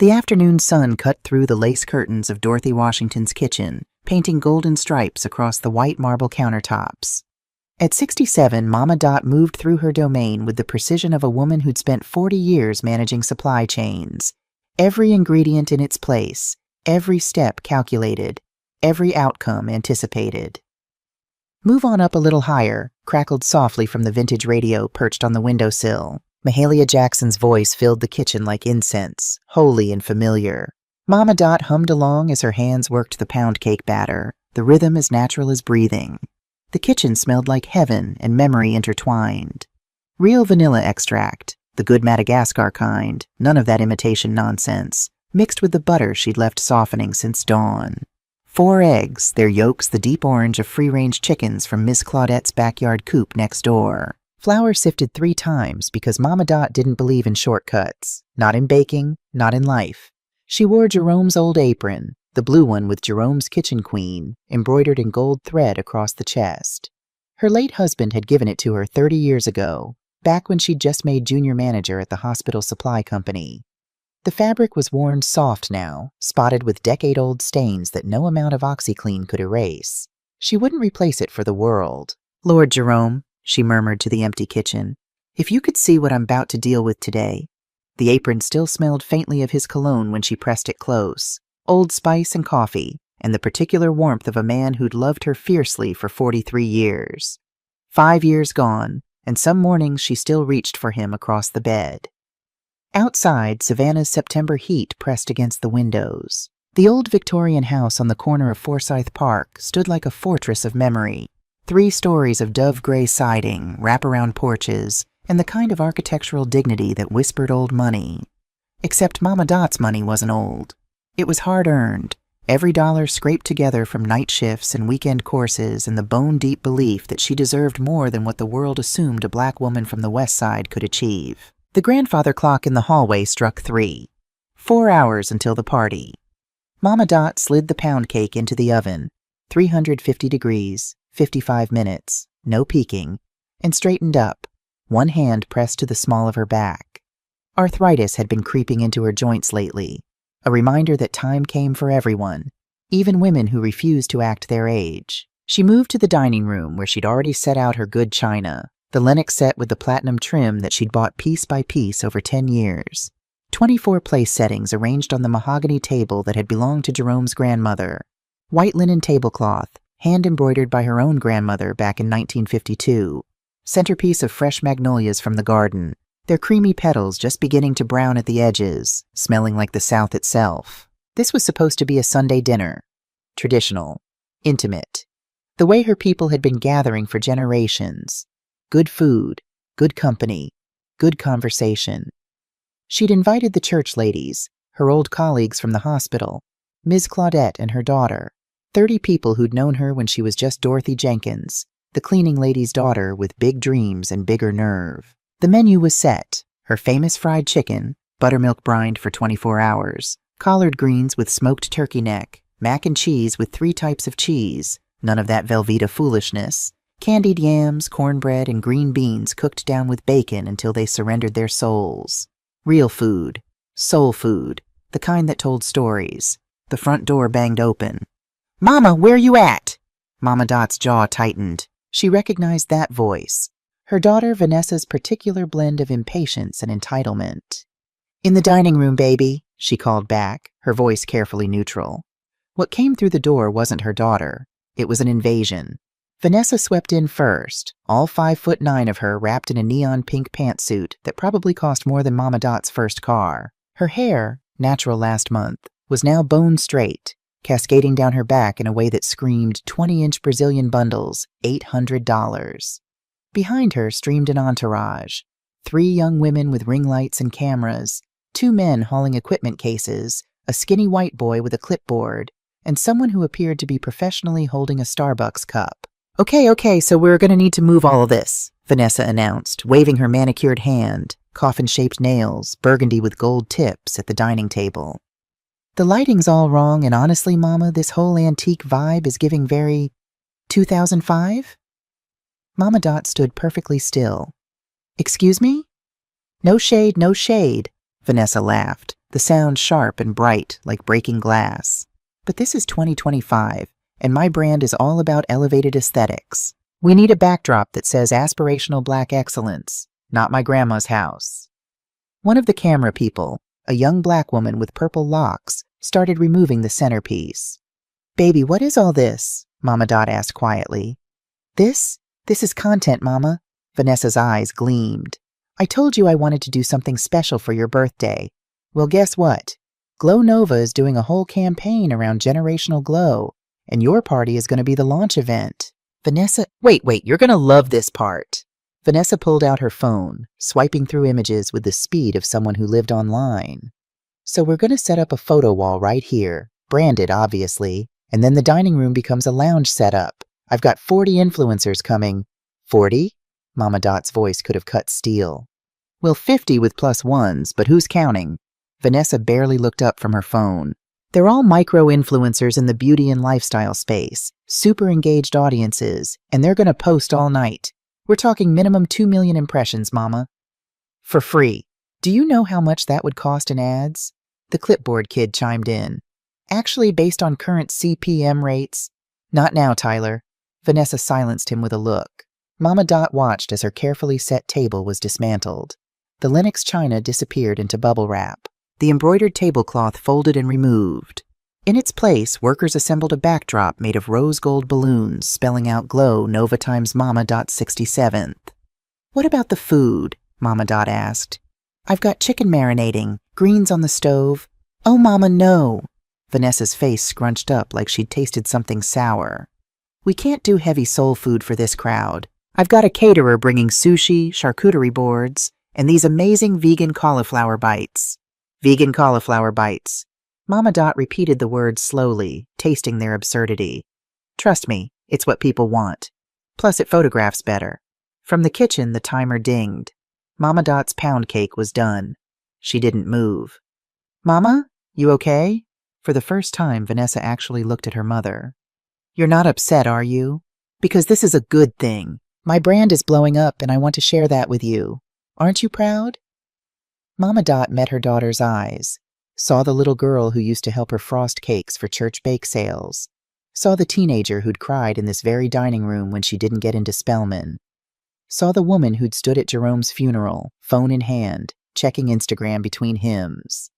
The afternoon sun cut through the lace curtains of Dorothy Washington's kitchen, painting golden stripes across the white marble countertops. At 67, Mama Dot moved through her domain with the precision of a woman who'd spent 40 years managing supply chains. Every ingredient in its place, every step calculated, every outcome anticipated. "Move on up a little higher," crackled softly from the vintage radio perched on the windowsill. Mahalia Jackson's voice filled the kitchen like incense, holy and familiar. Mama Dot hummed along as her hands worked the pound cake batter, the rhythm as natural as breathing. The kitchen smelled like heaven and memory intertwined. Real vanilla extract, the good Madagascar kind, none of that imitation nonsense, mixed with the butter she'd left softening since dawn. 4 eggs, their yolks the deep orange of free-range chickens from Miss Claudette's backyard coop next door. Flour sifted 3 times because Mama Dot didn't believe in shortcuts. Not in baking, not in life. She wore Jerome's old apron, the blue one with Jerome's Kitchen Queen, embroidered in gold thread across the chest. Her late husband had given it to her 30 years ago, back when she'd just made junior manager at the hospital supply company. The fabric was worn soft now, spotted with decade-old stains that no amount of OxyClean could erase. She wouldn't replace it for the world. "Lord Jerome," she murmured to the empty kitchen, "if you could see what I'm about to deal with today." The apron still smelled faintly of his cologne when she pressed it close. Old Spice and coffee, and the particular warmth of a man who'd loved her fiercely for 43 years. 5 years gone, and some mornings she still reached for him across the bed. Outside, Savannah's September heat pressed against the windows. The old Victorian house on the corner of Forsyth Park stood like a fortress of memory. 3 stories of dove-gray siding, wraparound porches, and the kind of architectural dignity that whispered old money. Except Mama Dot's money wasn't old. It was hard-earned, every dollar scraped together from night shifts and weekend courses and the bone-deep belief that she deserved more than what the world assumed a black woman from the West Side could achieve. The grandfather clock in the hallway struck 3. 4 hours until the party. Mama Dot slid the pound cake into the oven, 350 degrees, 55 minutes, no peeking, and straightened up, one hand pressed to the small of her back. Arthritis had been creeping into her joints lately, a reminder that time came for everyone, even women who refused to act their age. She moved to the dining room where she'd already set out her good china, the Lenox set with the platinum trim that she'd bought piece by piece over 10 years. 24 place settings arranged on the mahogany table that had belonged to Jerome's grandmother. White linen tablecloth, hand-embroidered by her own grandmother back in 1952. Centerpiece of fresh magnolias from the garden, their creamy petals just beginning to brown at the edges, smelling like the South itself. This was supposed to be a Sunday dinner. Traditional. Intimate. The way her people had been gathering for generations. Good food, good company, good conversation. She'd invited the church ladies, her old colleagues from the hospital, Ms. Claudette and her daughter, 30 people who'd known her when she was just Dorothy Jenkins, the cleaning lady's daughter with big dreams and bigger nerve. The menu was set, her famous fried chicken, buttermilk brined for 24 hours, collard greens with smoked turkey neck, mac and cheese with 3 types of cheese, none of that Velveeta foolishness, candied yams, cornbread, and green beans cooked down with bacon until they surrendered their souls. Real food, soul food, the kind that told stories. The front door banged open. "Mama, where you at?" Mama Dot's jaw tightened. She recognized that voice. Her daughter Vanessa's particular blend of impatience and entitlement. "In the dining room, baby," she called back, her voice carefully neutral. What came through the door wasn't her daughter. It was an invasion. Vanessa swept in first, all 5'9" of her wrapped in a neon pink pantsuit that probably cost more than Mama Dot's first car. Her hair, natural last month, was now bone straight, cascading down her back in a way that screamed 20-inch Brazilian bundles, $800. Behind her streamed an entourage, 3 young women with ring lights and cameras, 2 men hauling equipment cases, a skinny white boy with a clipboard, and someone who appeared to be professionally holding a Starbucks cup. Okay, so we're going to need to move all of this," Vanessa announced, waving her manicured hand, coffin-shaped nails, burgundy with gold tips, at the dining table. "The lighting's all wrong, and honestly, Mama, this whole antique vibe is giving very 2005? Mama Dot stood perfectly still. "Excuse me?" No shade, Vanessa laughed, the sound sharp and bright like breaking glass. But this is 2025, and my brand is all about elevated aesthetics. We need a backdrop that says aspirational black excellence, not my grandma's house. One of the camera people, a young black woman with purple locks, started removing the centerpiece. "Baby, what is all this?" Mama Dot asked quietly. This is content, Mama." Vanessa's eyes gleamed. "I told you I wanted to do something special for your birthday. Well, guess what? Glow Nova is doing a whole campaign around generational glow, and your party is going to be the launch event." Vanessa, wait, you're going to love this part. Vanessa pulled out her phone, swiping through images with the speed of someone who lived online. "So we're going to set up a photo wall right here, branded obviously, and then the dining room becomes a lounge setup. I've got 40 influencers coming." 40? Mama Dot's voice could have cut steel. "Well, 50 with plus ones, but who's counting?" Vanessa barely looked up from her phone. "They're all micro-influencers in the beauty and lifestyle space, super engaged audiences, and they're going to post all night. We're talking minimum 2 million impressions, Mama." "For free. Do you know how much that would cost in ads?" The clipboard kid chimed in. "Actually, based on current CPM rates." "Not now, Tyler." Vanessa silenced him with a look. Mama Dot watched as her carefully set table was dismantled. The Lenox china disappeared into bubble wrap. The embroidered tablecloth folded and removed. In its place, workers assembled a backdrop made of rose gold balloons spelling out Glow Nova times Mama Dot 67th. "What about the food?" Mama Dot asked. "I've got chicken marinating, greens on the stove." "Oh, Mama, no." Vanessa's face scrunched up like she'd tasted something sour. "We can't do heavy soul food for this crowd. I've got a caterer bringing sushi, charcuterie boards, and these amazing vegan cauliflower bites." "Vegan cauliflower bites." Mama Dot repeated the words slowly, tasting their absurdity. "Trust me, it's what people want. Plus it photographs better." From the kitchen, the timer dinged. Mama Dot's pound cake was done. She didn't move. "Mama, you okay?" For the first time, Vanessa actually looked at her mother. "You're not upset, are you? Because this is a good thing. My brand is blowing up, and I want to share that with you. Aren't you proud?" Mama Dot met her daughter's eyes, saw the little girl who used to help her frost cakes for church bake sales, saw the teenager who'd cried in this very dining room when she didn't get into Spelman, saw the woman who'd stood at Jerome's funeral, phone in hand, checking Instagram between hymns.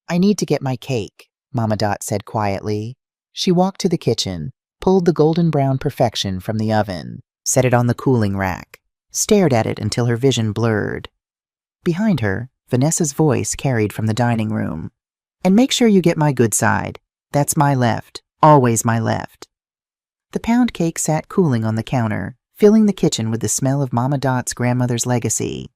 "I need to get my cake," Mama Dot said quietly. She walked to the kitchen, pulled the golden brown perfection from the oven, set it on the cooling rack, stared at it until her vision blurred. Behind her, Vanessa's voice carried from the dining room. "And make sure you get my good side. That's my left, always my left." The pound cake sat cooling on the counter, filling the kitchen with the smell of Mama Dot's grandmother's legacy.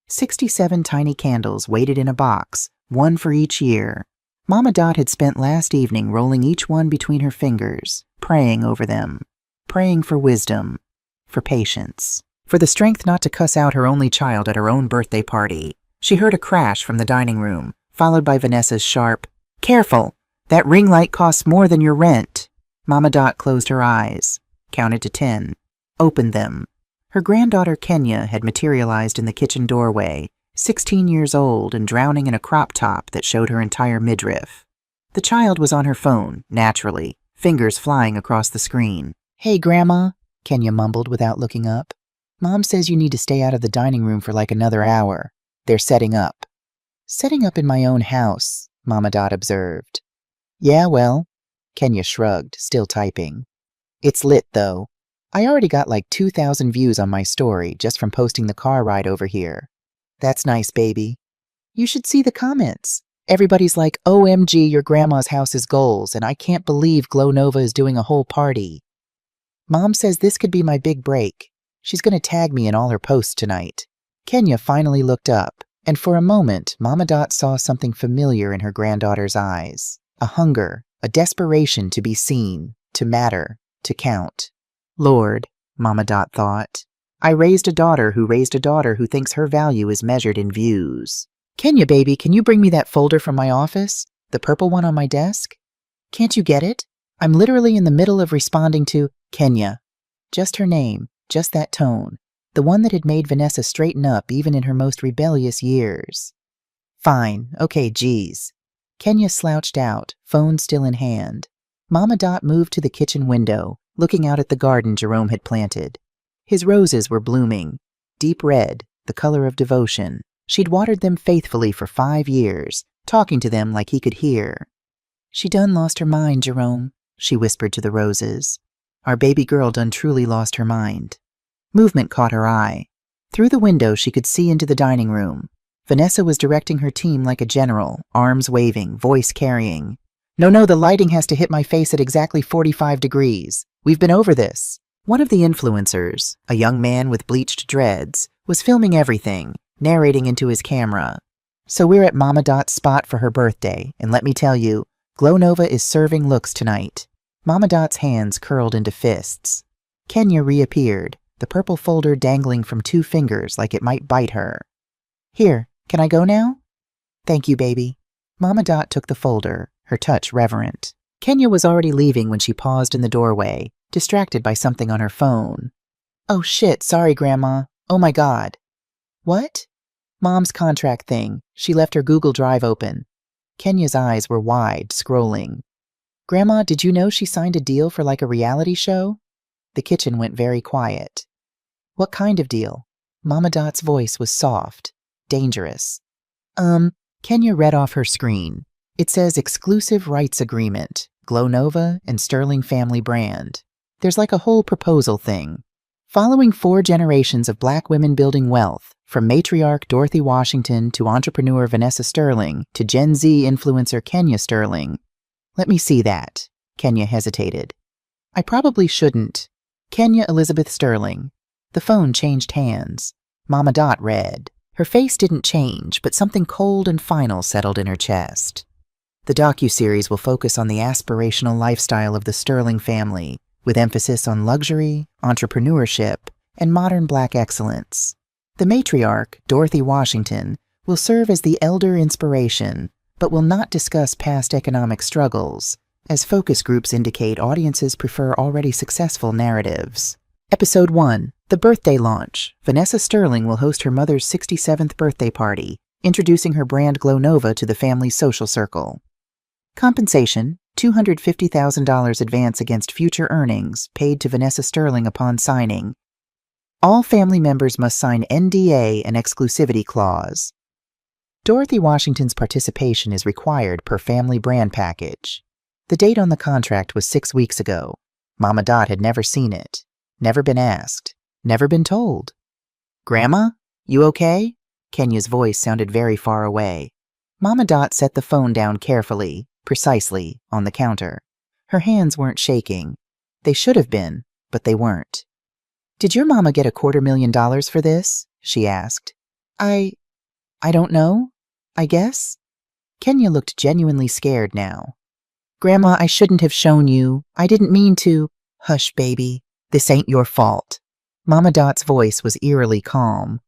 67 tiny candles waited in a box, one for each year. Mama Dot had spent last evening rolling each one between her fingers, praying over them, praying for wisdom, for patience, for the strength not to cuss out her only child at her own birthday party. She heard a crash from the dining room, followed by Vanessa's sharp, "Careful! That ring light costs more than your rent." Mama Dot closed her eyes, counted to 10, opened them. Her granddaughter Kenya had materialized in the kitchen doorway, 16 years old and drowning in a crop top that showed her entire midriff. The child was on her phone, naturally, fingers flying across the screen. "Hey, Grandma," Kenya mumbled without looking up. "Mom says you need to stay out of the dining room for like another hour. They're setting up." "Setting up in my own house," Mama Dot observed. "Yeah, well," Kenya shrugged, still typing. "It's lit, though. I already got like 2,000 views on my story just from posting the car ride over here." "That's nice, baby." "You should see the comments. Everybody's like, OMG, your grandma's house is goals, and I can't believe Glow Nova is doing a whole party. Mom says this could be my big break. She's going to tag me in all her posts tonight." Kenya finally looked up, and for a moment, Mama Dot saw something familiar in her granddaughter's eyes. A hunger, a desperation to be seen, to matter, to count. Lord, Mama Dot thought, I raised a daughter who thinks her value is measured in views. "Kenya, baby, can you bring me that folder from my office? The purple one on my desk?" "Can't you get it? I'm literally in the middle of responding to Kenya." Just her name, just that tone, the one that had made Vanessa straighten up even in her most rebellious years. "Fine, okay, geez." Kenya slouched out, phone still in hand. Mama Dot moved to the kitchen window, looking out at the garden Jerome had planted. His roses were blooming, deep red, the color of devotion. She'd watered them faithfully for 5 years, talking to them like he could hear. "She done lost her mind, Jerome," she whispered to the roses. "Our baby girl done truly lost her mind." Movement caught her eye. Through the window she could see into the dining room. Vanessa was directing her team like a general, arms waving, voice carrying. No, the lighting has to hit my face at exactly 45 degrees. We've been over this." One of the influencers, a young man with bleached dreads, was filming everything, narrating into his camera. "So we're at Mama Dot's spot for her birthday, and let me tell you, Glow Nova is serving looks tonight." Mama Dot's hands curled into fists. Kenya reappeared, the purple folder dangling from 2 fingers like it might bite her. "Here, can I go now?" "Thank you, baby." Mama Dot took the folder, her touch reverent. Kenya was already leaving when she paused in the doorway, distracted by something on her phone. "Oh shit, sorry, Grandma. Oh my God." "What?" "Mom's contract thing. She left her Google Drive open." Kenya's eyes were wide, scrolling. "Grandma, did you know she signed a deal for like a reality show?" The kitchen went very quiet. "What kind of deal?" Mama Dot's voice was soft, dangerous. Kenya read off her screen. It says exclusive rights agreement, Glow Nova and Sterling family brand. There's like a whole proposal thing. Following 4 generations of Black women building wealth, from matriarch Dorothy Washington to entrepreneur Vanessa Sterling to Gen Z influencer Kenya Sterling. "Let me see that." Kenya hesitated. "I probably shouldn't." Kenya Elizabeth Sterling. The phone changed hands. Mama Dot read. Her face didn't change, but something cold and final settled in her chest. The docuseries will focus on the aspirational lifestyle of the Sterling family, with emphasis on luxury, entrepreneurship, and modern Black excellence. The matriarch, Dorothy Washington, will serve as the elder inspiration, but will not discuss past economic struggles, as focus groups indicate audiences prefer already successful narratives. Episode 1. The Birthday Launch. Vanessa Sterling will host her mother's 67th birthday party, introducing her brand Glow Nova to the family's social circle. Compensation: $250,000 advance against future earnings, paid to Vanessa Sterling upon signing. All family members must sign NDA and exclusivity clause. Dorothy Washington's participation is required per family brand package. The date on the contract was 6 weeks ago. Mama Dot had never seen it, never been asked, never been told. "Grandma, you okay?" Kenya's voice sounded very far away. Mama Dot set the phone down carefully, precisely, on the counter. Her hands weren't shaking. They should have been, but they weren't. "Did your mama get $250,000 for this?" she asked. I don't know. I guess." Kenya looked genuinely scared now. "Grandma, I shouldn't have shown you. I didn't mean to." "Hush, baby. This ain't your fault." Mama Dot's voice was eerily calm.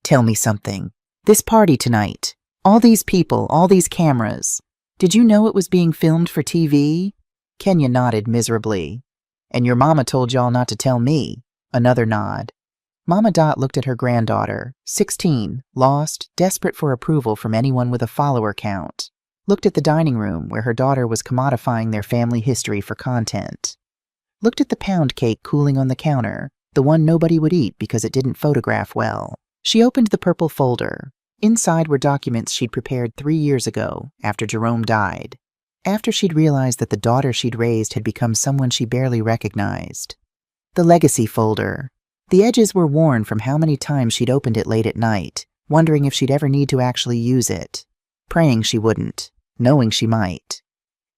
"Tell me something. This party tonight, all these people, all these cameras. Did you know it was being filmed for TV?" Kenya nodded miserably. "And your mama told y'all not to tell me." Another nod. Mama Dot looked at her granddaughter, 16, lost, desperate for approval from anyone with a follower count. Looked at the dining room where her daughter was commodifying their family history for content. Looked at the pound cake cooling on the counter, the one nobody would eat because it didn't photograph well. She opened the purple folder. Inside were documents she'd prepared 3 years ago, after Jerome died. After she'd realized that the daughter she'd raised had become someone she barely recognized. The legacy folder. The edges were worn from how many times she'd opened it late at night, wondering if she'd ever need to actually use it. Praying she wouldn't, knowing she might.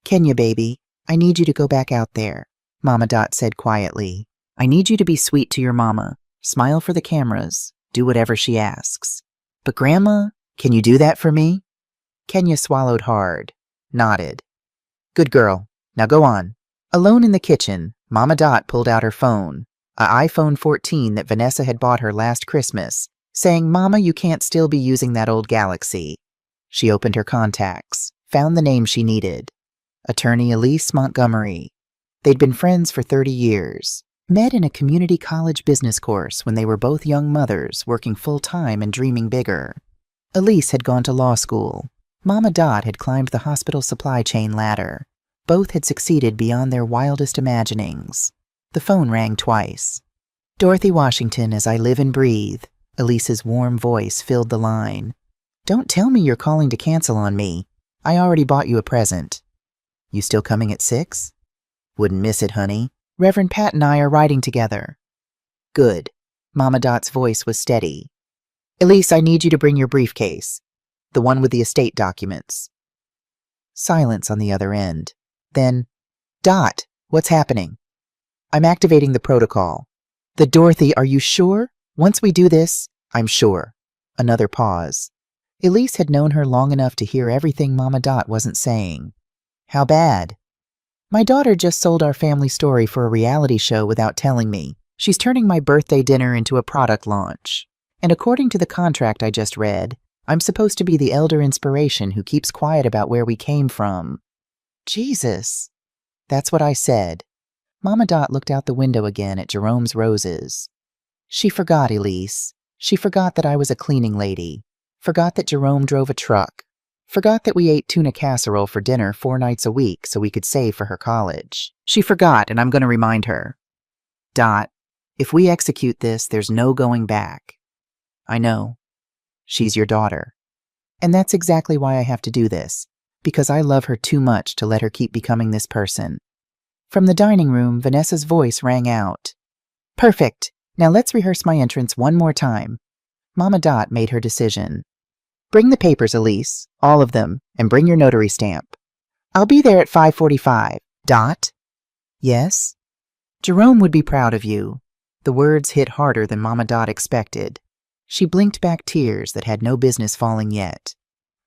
"Kenya, baby, I need you to go back out there," Mama Dot said quietly. "I need you to be sweet to your mama, smile for the cameras, do whatever she asks. But Grandma, can you do that for me?" Kenya swallowed hard, nodded. "Good girl. Now go on." Alone in the kitchen, Mama Dot pulled out her phone, a iPhone 14 that Vanessa had bought her last Christmas, saying, "Mama, you can't still be using that old Galaxy." She opened her contacts, found the name she needed. Attorney Elise Montgomery. They'd been friends for 30 years. Met in a community college business course when they were both young mothers working full-time and dreaming bigger. Elise had gone to law school. Mama Dot had climbed the hospital supply chain ladder. Both had succeeded beyond their wildest imaginings. The phone rang twice. "Dorothy Washington, as I live and breathe." Elise's warm voice filled the line. "Don't tell me you're calling to cancel on me. I already bought you a present." "You still coming at 6? "Wouldn't miss it, honey. Reverend Pat and I are riding together." "Good." Mama Dot's voice was steady. "Elise, I need you to bring your briefcase. The one with the estate documents." Silence on the other end. Then, "Dot, what's happening?" "I'm activating the protocol." "The Dorothy, are you sure? Once we do this—" "I'm sure." Another pause. Elise had known her long enough to hear everything Mama Dot wasn't saying. "How bad?" "My daughter just sold our family story for a reality show without telling me. She's turning my birthday dinner into a product launch. And according to the contract I just read, I'm supposed to be the elder inspiration who keeps quiet about where we came from." "Jesus." "That's what I said." Mama Dot looked out the window again at Jerome's roses. "She forgot, Elise. She forgot that I was a cleaning lady. Forgot that Jerome drove a truck. Forgot that we ate tuna casserole for dinner 4 nights a week so we could save for her college. She forgot, and I'm going to remind her. Dot, if we execute this, there's no going back." "I know. She's your daughter. And that's exactly why I have to do this, because I love her too much to let her keep becoming this person." From the dining room, Vanessa's voice rang out. "Perfect. Now let's rehearse my entrance one more time." Mama Dot made her decision. "Bring the papers, Elise, all of them, and bring your notary stamp. I'll be there at 5:45. Dot?" "Yes?" "Jerome would be proud of you." The words hit harder than Mama Dot expected. She blinked back tears that had no business falling yet.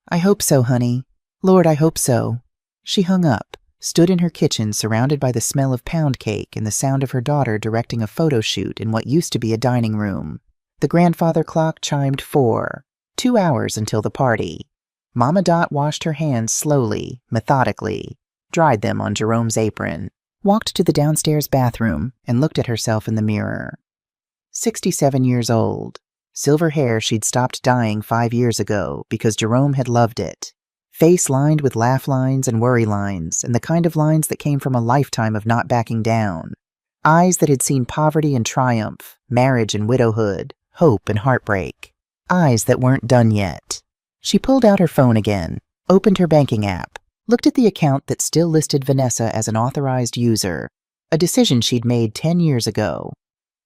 "I hope so, honey. Lord, I hope so." She hung up, stood in her kitchen surrounded by the smell of pound cake and the sound of her daughter directing a photo shoot in what used to be a dining room. The grandfather clock chimed 4, 2 hours until the party. Mama Dot washed her hands slowly, methodically, dried them on Jerome's apron, walked to the downstairs bathroom, and looked at herself in the mirror. 67 years old. Silver hair she'd stopped dyeing 5 years ago because Jerome had loved it. Face lined with laugh lines and worry lines, and the kind of lines that came from a lifetime of not backing down. Eyes that had seen poverty and triumph, marriage and widowhood, hope and heartbreak. Eyes that weren't done yet. She pulled out her phone again, opened her banking app, looked at the account that still listed Vanessa as an authorized user, a decision she'd made 10 years ago,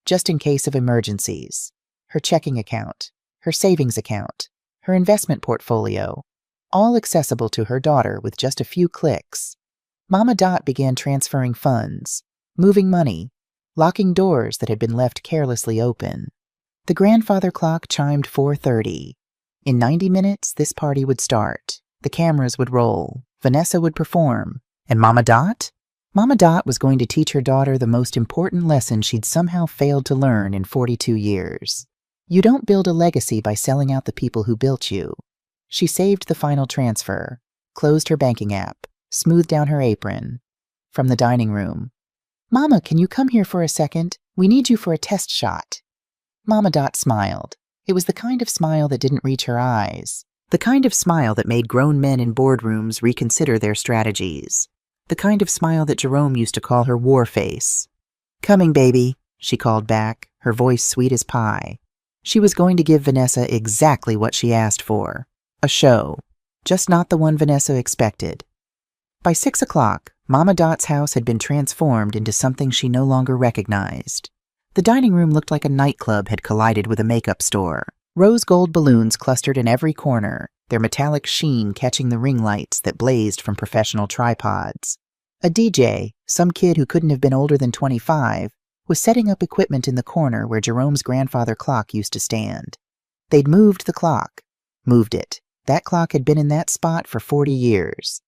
just in case of emergencies. Her checking account, her savings account, her investment portfolio, all accessible to her daughter with just a few clicks. Mama Dot began transferring funds, moving money, locking doors that had been left carelessly open. The grandfather clock chimed 4:30. In 90 minutes, this party would start. The cameras would roll. Vanessa would perform. And Mama Dot? Mama Dot was going to teach her daughter the most important lesson she'd somehow failed to learn in 42 years. You don't build a legacy by selling out the people who built you. She saved the final transfer, closed her banking app, smoothed down her apron. From the dining room. "Mama, can you come here for a second? We need you for a test shot." Mama Dot smiled. It was the kind of smile that didn't reach her eyes. The kind of smile that made grown men in boardrooms reconsider their strategies. The kind of smile that Jerome used to call her war face. "Coming, baby," she called back, her voice sweet as pie. She was going to give Vanessa exactly what she asked for. A show. Just not the one Vanessa expected. By 6 o'clock, Mama Dot's house had been transformed into something she no longer recognized. The dining room looked like a nightclub had collided with a makeup store. Rose gold balloons clustered in every corner, their metallic sheen catching the ring lights that blazed from professional tripods. A DJ, some kid who couldn't have been older than 25, was setting up equipment in the corner where Jerome's grandfather clock used to stand. They'd moved the clock. Moved it. That clock had been in that spot for 40 years.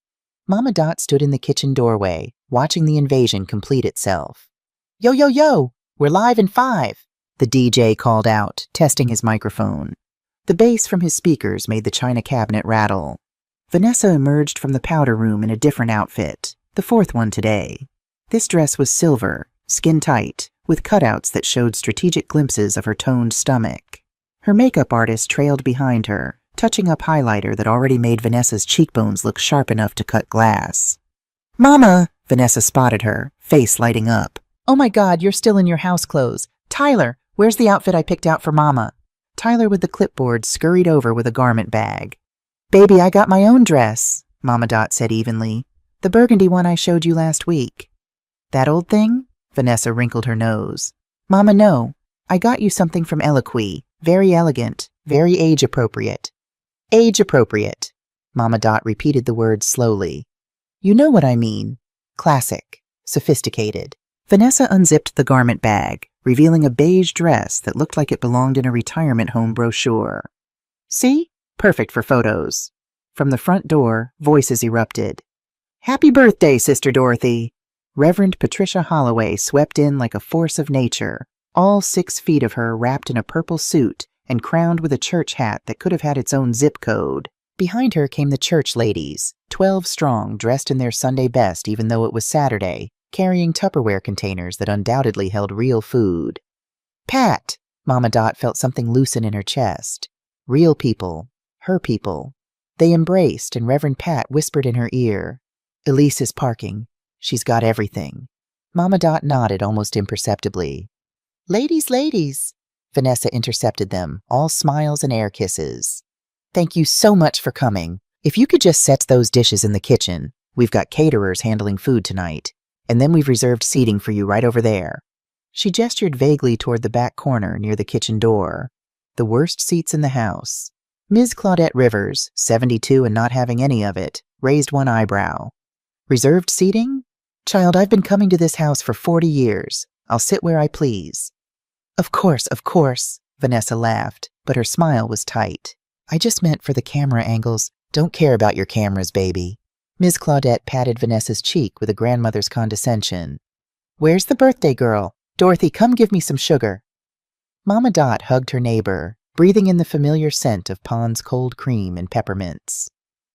Mama Dot stood in the kitchen doorway, watching the invasion complete itself. "Yo, yo, yo! We're live in 5!" the DJ called out, testing his microphone. The bass from his speakers made the china cabinet rattle. Vanessa emerged from the powder room in a different outfit, the 4th one today. This dress was silver, skin-tight, with cutouts that showed strategic glimpses of her toned stomach. Her makeup artist trailed behind her, touching up highlighter that already made Vanessa's cheekbones look sharp enough to cut glass. "Mama!" Vanessa spotted her, face lighting up. "Oh my God, you're still in your house clothes. Tyler, where's the outfit I picked out for Mama?" Tyler with the clipboard scurried over with a garment bag. "Baby, I got my own dress," Mama Dot said evenly. "The burgundy one I showed you last week." "That old thing?" Vanessa wrinkled her nose. "Mama, no. I got you something from Eloquy. Very elegant, very age-appropriate." "Age-appropriate." Mama Dot repeated the words slowly. "You know what I mean. Classic. Sophisticated." Vanessa unzipped the garment bag, revealing a beige dress that looked like it belonged in a retirement home brochure. "See? Perfect for photos." From the front door, voices erupted. "Happy birthday, Sister Dorothy!" Reverend Patricia Holloway swept in like a force of nature, all 6 feet of her wrapped in a purple suit and crowned with a church hat that could have had its own zip code. Behind her came the church ladies, 12 strong, dressed in their Sunday best even though it was Saturday, carrying Tupperware containers that undoubtedly held real food. "Pat!" Mama Dot felt something loosen in her chest. Real people. Her people. They embraced, and Reverend Pat whispered in her ear, "Elise is parking. She's got everything." Mama Dot nodded almost imperceptibly. "Ladies, ladies!" Vanessa intercepted them, all smiles and air kisses. "Thank you so much for coming. If you could just set those dishes in the kitchen. We've got caterers handling food tonight. And then we've reserved seating for you right over there." She gestured vaguely toward the back corner near the kitchen door. The worst seats in the house. Ms. Claudette Rivers, 72 and not having any of it, raised one eyebrow. "Reserved seating? Child, I've been coming to this house for 40 years. I'll sit where I please." Of course, Vanessa laughed, but her smile was tight. "I just meant for the camera angles. Don't care about your cameras, baby." Ms. Claudette patted Vanessa's cheek with a grandmother's condescension. "Where's the birthday girl? Dorothy, come give me some sugar." Mama Dot hugged her neighbor, breathing in the familiar scent of Pond's cold cream and peppermints.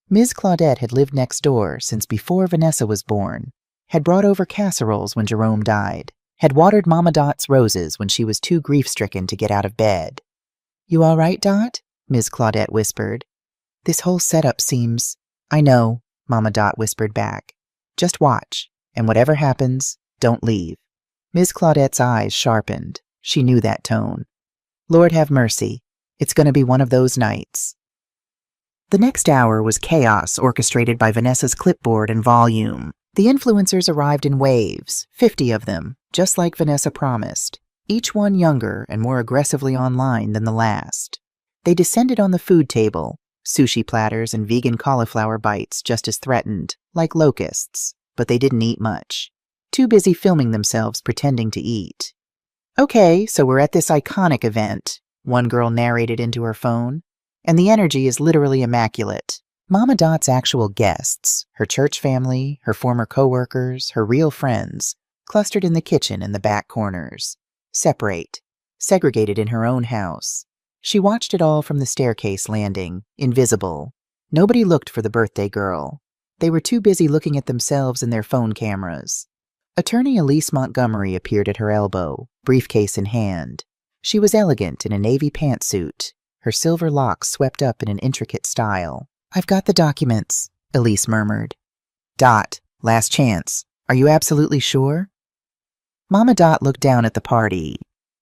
Ms. Claudette had lived next door since before Vanessa was born, had brought over casseroles when Jerome died, had watered Mama Dot's roses when she was too grief-stricken to get out of bed. "You all right, Dot?" Ms. Claudette whispered. "This whole setup seems—" "I know," Mama Dot whispered back. "Just watch, and whatever happens, don't leave." Ms. Claudette's eyes sharpened. She knew that tone. "Lord have mercy. It's going to be one of those nights." The next hour was chaos orchestrated by Vanessa's clipboard and volume. The influencers arrived in waves, 50 of them, just like Vanessa promised, each one younger and more aggressively online than the last. They descended on the food table, sushi platters and vegan cauliflower bites just as threatened, like locusts, but they didn't eat much. Too busy filming themselves pretending to eat. "Okay, so we're at this iconic event," one girl narrated into her phone, "and the energy is literally immaculate. Mama Dot's actual guests, her church family, her former co-workers, her real friends, clustered in the kitchen and the back corners. Separate. Segregated in her own house. She watched it all from the staircase landing, invisible. Nobody looked for the birthday girl. They were too busy looking at themselves and their phone cameras. Attorney Elise Montgomery appeared at her elbow, briefcase in hand. She was elegant in a navy pantsuit, her silver locks swept up in an intricate style. "I've got the documents," Elise murmured. "Dot, last chance. Are you absolutely sure?" Mama Dot looked down at the party.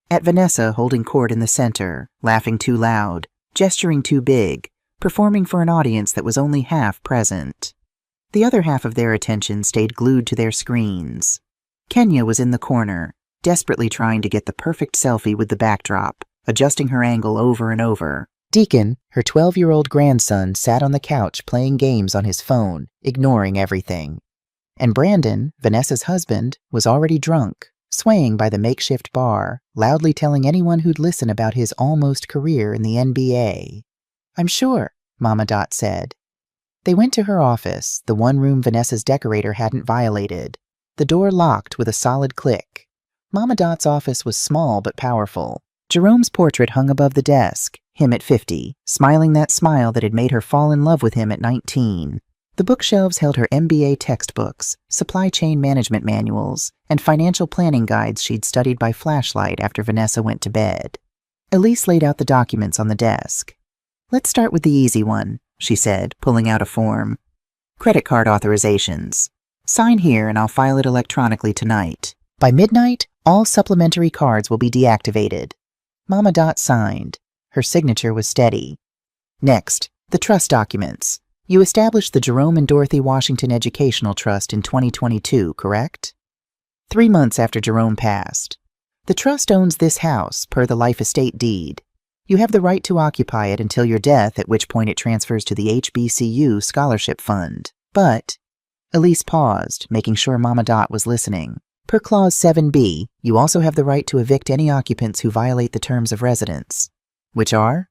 At Vanessa holding court in the center, laughing too loud, gesturing too big, performing for an audience that was only half present. The other half of their attention stayed glued to their screens. Kenya was in the corner, desperately trying to get the perfect selfie with the backdrop, adjusting her angle over and over. Deacon, her 12-year-old grandson, sat on the couch playing games on his phone, ignoring everything. And Brandon, Vanessa's husband, was already drunk, swaying by the makeshift bar, loudly telling anyone who'd listen about his almost career in the NBA. "I'm sure," Mama Dot said. They went to her office, the one room Vanessa's decorator hadn't violated. The door locked with a solid click. Mama Dot's office was small but powerful. Jerome's portrait hung above the desk, him at 50, smiling that smile that had made her fall in love with him at 19. The bookshelves held her MBA textbooks, supply chain management manuals, and financial planning guides she'd studied by flashlight after Vanessa went to bed. Elise laid out the documents on the desk. Let's start with the easy one, she said, pulling out a form. Credit card authorizations. Sign here and I'll file it electronically tonight. By midnight, all supplementary cards will be deactivated. Mama Dot signed. Her signature was steady. Next, the trust documents. You established the Jerome and Dorothy Washington Educational Trust in 2022, correct? 3 months after Jerome passed. The trust owns this house per the life estate deed. You have the right to occupy it until your death, at which point it transfers to the HBCU Scholarship Fund. But, Elise paused, making sure Mama Dot was listening. Per Clause 7B, you also have the right to evict any occupants who violate the terms of residence, which are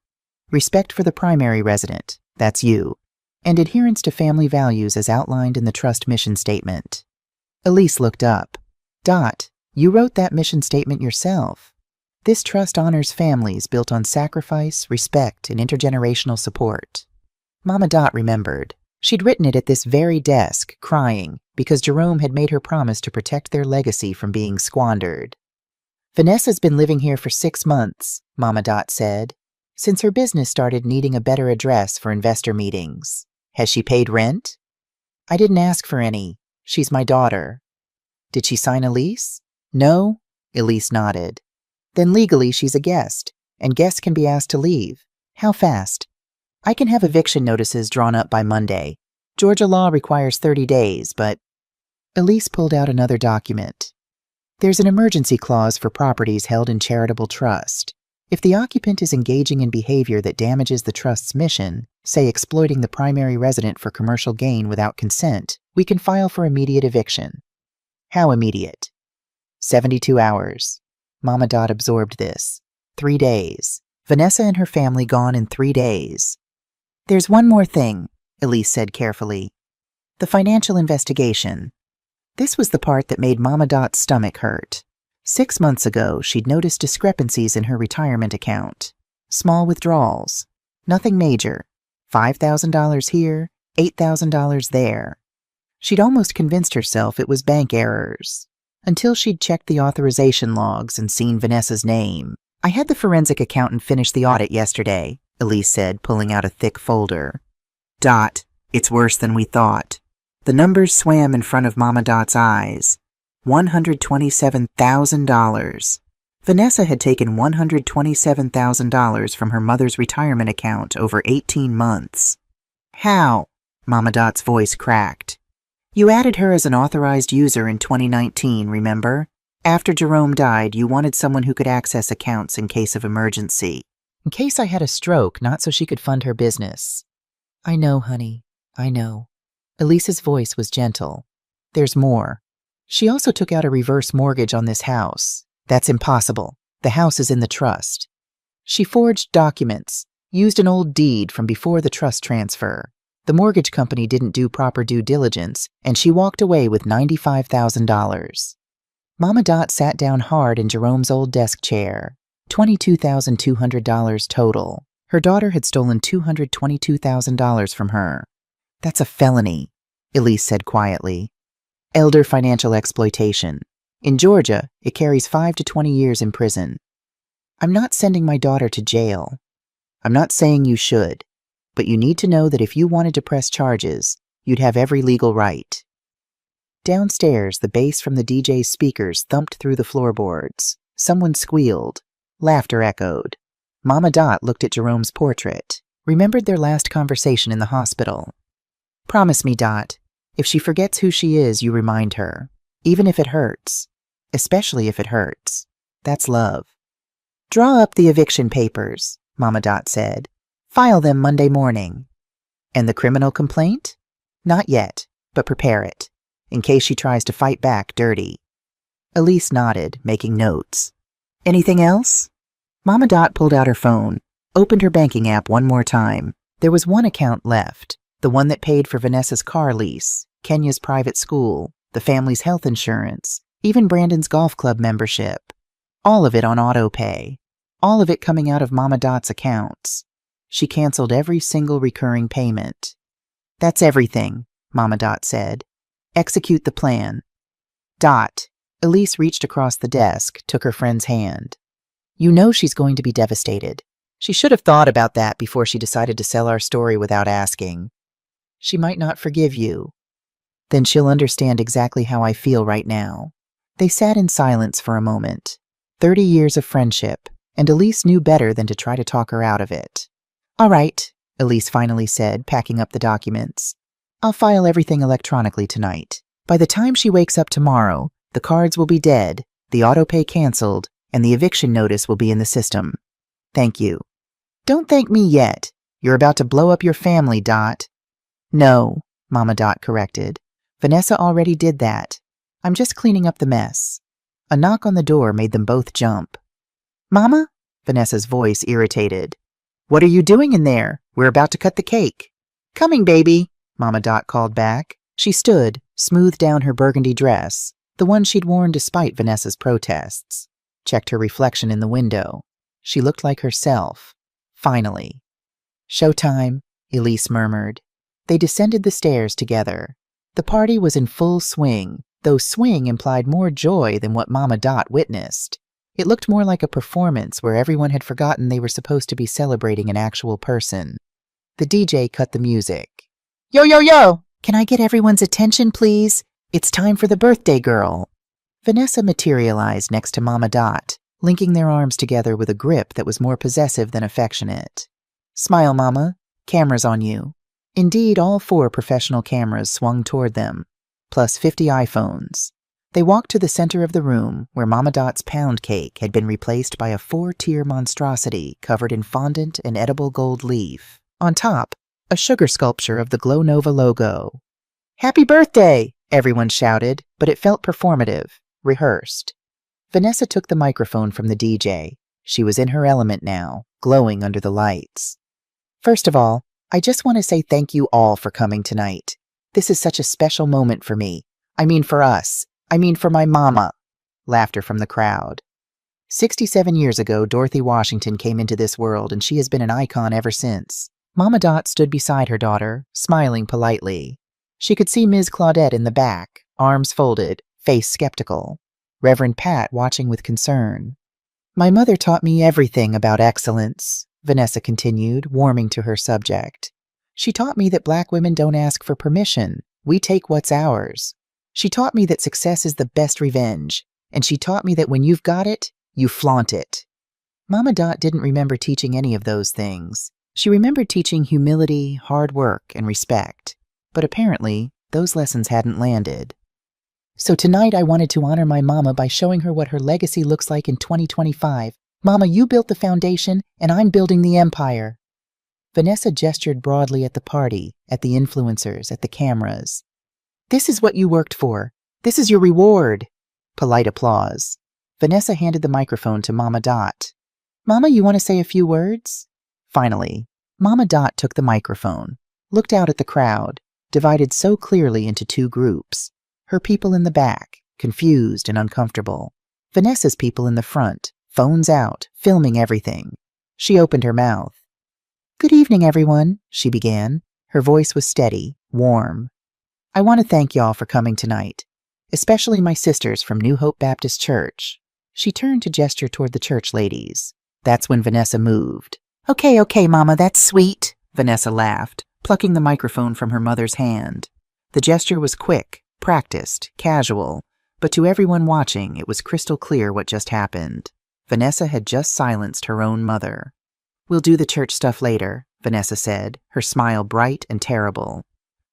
respect for the primary resident, that's you, and adherence to family values as outlined in the trust mission statement. Elise looked up. Dot, you wrote that mission statement yourself. This trust honors families built on sacrifice, respect, and intergenerational support. Mama Dot remembered. She'd written it at this very desk, crying, because Jerome had made her promise to protect their legacy from being squandered. Vanessa's been living here for 6 months, Mama Dot said, since her business started needing a better address for investor meetings. Has she paid rent? I didn't ask for any. She's my daughter. Did she sign a lease? No, Elise nodded. Then legally she's a guest, and guests can be asked to leave. How fast? I can have eviction notices drawn up by Monday. Georgia law requires 30 days, but... Elise pulled out another document. There's an emergency clause for properties held in charitable trust. If the occupant is engaging in behavior that damages the trust's mission, say exploiting the primary resident for commercial gain without consent, we can file for immediate eviction. How immediate? 72 hours. Mama Dot absorbed this. 3 days. Vanessa and her family gone in 3 days. There's one more thing, Elise said carefully. The financial investigation. This was the part that made Mama Dot's stomach hurt. 6 months ago, she'd noticed discrepancies in her retirement account. Small withdrawals. Nothing major. $5,000 here, $8,000 there. She'd almost convinced herself it was bank errors, until she'd checked the authorization logs and seen Vanessa's name. I had the forensic accountant finish the audit yesterday, Elise said, pulling out a thick folder. Dot, it's worse than we thought. The numbers swam in front of Mama Dot's eyes. $127,000. Vanessa had taken $127,000 from her mother's retirement account over 18 months. How? Mama Dot's voice cracked. You added her as an authorized user in 2019, remember? After Jerome died, you wanted someone who could access accounts in case of emergency. In case I had a stroke, not so she could fund her business. I know, honey. I know. Elise's voice was gentle. There's more. She also took out a reverse mortgage on this house. That's impossible. The house is in the trust. She forged documents, used an old deed from before the trust transfer. The mortgage company didn't do proper due diligence, and she walked away with $95,000. Mama Dot sat down hard in Jerome's old desk chair. $22,200 total. Her daughter had stolen $222,000 from her. That's a felony, Elise said quietly. Elder financial exploitation. In Georgia, it carries 5 to 20 years in prison. I'm not sending my daughter to jail. I'm not saying you should, but you need to know that if you wanted to press charges, you'd have every legal right. Downstairs, the bass from the DJ's speakers thumped through the floorboards. Someone squealed. Laughter echoed. Mama Dot looked at Jerome's portrait, remembered their last conversation in the hospital. Promise me, Dot, if she forgets who she is, you remind her, even if it hurts, especially if it hurts. That's love. Draw up the eviction papers, Mama Dot said. File them Monday morning. And the criminal complaint? Not yet, but prepare it, in case she tries to fight back dirty. Elise nodded, making notes. Anything else? Mama Dot pulled out her phone, opened her banking app one more time. There was one account left, the one that paid for Vanessa's car lease, Kenya's private school, the family's health insurance, even Brandon's golf club membership. All of it on auto pay. All of it coming out of Mama Dot's accounts. She canceled every single recurring payment. That's everything, Mama Dot said. Execute the plan. Dot. Elise reached across the desk, took her friend's hand. You know she's going to be devastated. She should have thought about that before she decided to sell our story without asking. She might not forgive you. Then she'll understand exactly how I feel right now. They sat in silence for a moment. 30 years of friendship, and Elise knew better than to try to talk her out of it. All right, Elise finally said, packing up the documents. I'll file everything electronically tonight. By the time she wakes up tomorrow, the cards will be dead, the autopay canceled, and the eviction notice will be in the system. Thank you. Don't thank me yet. You're about to blow up your family, Dot. No, Mama Dot corrected. Vanessa already did that. I'm just cleaning up the mess. A knock on the door made them both jump. Mama? Vanessa's voice irritated. What are you doing in there? We're about to cut the cake. Coming, baby, Mama Dot called back. She stood, smoothed down her burgundy dress, the one she'd worn despite Vanessa's protests. Checked her reflection in the window. She looked like herself. Finally. Showtime, Elise murmured. They descended the stairs together. The party was in full swing, though swing implied more joy than what Mama Dot witnessed. It looked more like a performance where everyone had forgotten they were supposed to be celebrating an actual person. The DJ cut the music. Yo, yo, yo! Can I get everyone's attention, please? It's time for the birthday girl. Vanessa materialized next to Mama Dot, linking their arms together with a grip that was more possessive than affectionate. Smile, Mama. Camera's on you. Indeed, all 4 professional cameras swung toward them, plus 50 iPhones. They walked to the center of the room, where Mama Dot's pound cake had been replaced by a 4-tier monstrosity covered in fondant and edible gold leaf. On top, a sugar sculpture of the Glow Nova logo. Happy birthday! Everyone shouted, but it felt performative, rehearsed. Vanessa took the microphone from the DJ. She was in her element now, glowing under the lights. First of all, I just want to say thank you all for coming tonight. This is such a special moment for me. I mean for us. I mean for my mama. Laughter from the crowd. 67 years ago, Dorothy Washington came into this world, and she has been an icon ever since. Mama Dot stood beside her daughter, smiling politely. She could see Ms. Claudette in the back, arms folded, face skeptical. Reverend Pat watching with concern. My mother taught me everything about excellence, Vanessa continued, warming to her subject. She taught me that black women don't ask for permission. We take what's ours. She taught me that success is the best revenge, and she taught me that when you've got it, you flaunt it. Mama Dot didn't remember teaching any of those things. She remembered teaching humility, hard work, and respect. But apparently, those lessons hadn't landed. So tonight I wanted to honor my mama by showing her what her legacy looks like in 2025. Mama, you built the foundation, and I'm building the empire. Vanessa gestured broadly at the party, at the influencers, at the cameras. This is what you worked for. This is your reward. Polite applause. Vanessa handed the microphone to Mama Dot. Mama, you want to say a few words? Finally, Mama Dot took the microphone, looked out at the crowd, divided so clearly into 2 groups. Her people in the back, confused and uncomfortable. Vanessa's people in the front, phones out, filming everything. She opened her mouth. Good evening, everyone, she began. Her voice was steady, warm. I want to thank y'all for coming tonight, especially my sisters from New Hope Baptist Church. She turned to gesture toward the church ladies. That's when Vanessa moved. Okay, Mama, that's sweet, Vanessa laughed, plucking the microphone from her mother's hand. The gesture was quick, practiced, casual, but to everyone watching it was crystal clear what just happened. Vanessa had just silenced her own mother. We'll do the church stuff later, Vanessa said, her smile bright and terrible.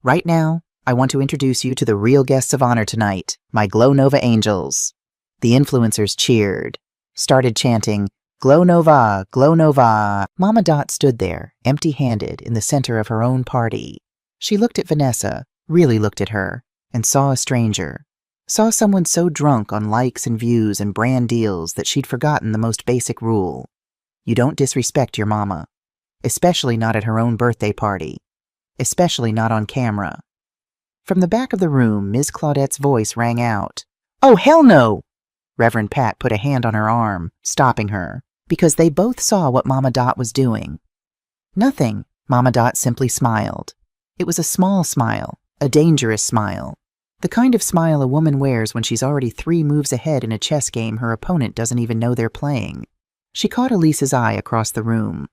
Right now, I want to introduce you to the real guests of honor tonight, my Glow Nova angels. The influencers cheered, started chanting, Glow Nova, Glow Nova. Mama Dot stood there, empty-handed, in the center of her own party. She looked at Vanessa, really looked at her, and saw a stranger. Saw someone so drunk on likes and views and brand deals that she'd forgotten the most basic rule. You don't disrespect your mama. Especially not at her own birthday party. Especially not on camera. From the back of the room, Ms. Claudette's voice rang out. Oh, hell no! Reverend Pat put a hand on her arm, stopping her, because they both saw what Mama Dot was doing. Nothing, Mama Dot simply smiled. It was a small smile, a dangerous smile. The kind of smile a woman wears when she's already 3 moves ahead in a chess game her opponent doesn't even know they're playing. She caught Elise's eye across the room.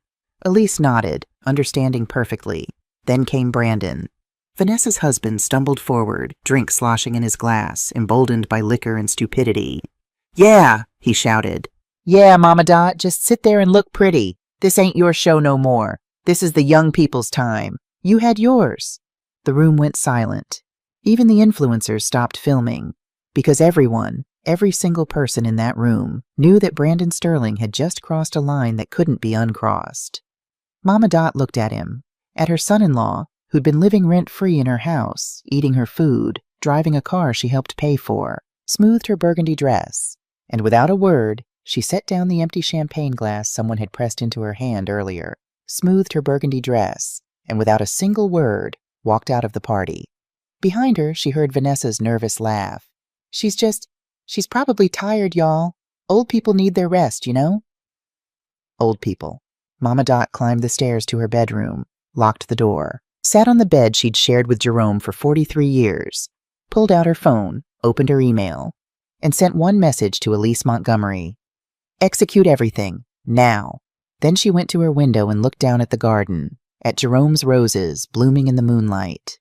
Elise nodded, understanding perfectly. Then came Brandon. Vanessa's husband stumbled forward, drink sloshing in his glass, emboldened by liquor and stupidity. "Yeah," he shouted. "Yeah, Mama Dot, just sit there and look pretty. This ain't your show no more. This is the young people's time. You had yours." The room went silent. Even the influencers stopped filming, because everyone, every single person in that room, knew that Brandon Sterling had just crossed a line that couldn't be uncrossed. Mama Dot looked at him, at her son-in-law, who'd been living rent-free in her house, eating her food, driving a car she helped pay for, smoothed her burgundy dress, and without a word, she set down the empty champagne glass someone had pressed into her hand earlier, smoothed her burgundy dress, and without a single word, walked out of the party. Behind her, she heard Vanessa's nervous laugh. She's probably tired, y'all. Old people need their rest, you know?" Old people. Mama Dot climbed the stairs to her bedroom, locked the door, sat on the bed she'd shared with Jerome for 43 years, pulled out her phone, opened her email, and sent one message to Elise Montgomery. "Execute everything, now." Then she went to her window and looked down at the garden, at Jerome's roses blooming in the moonlight.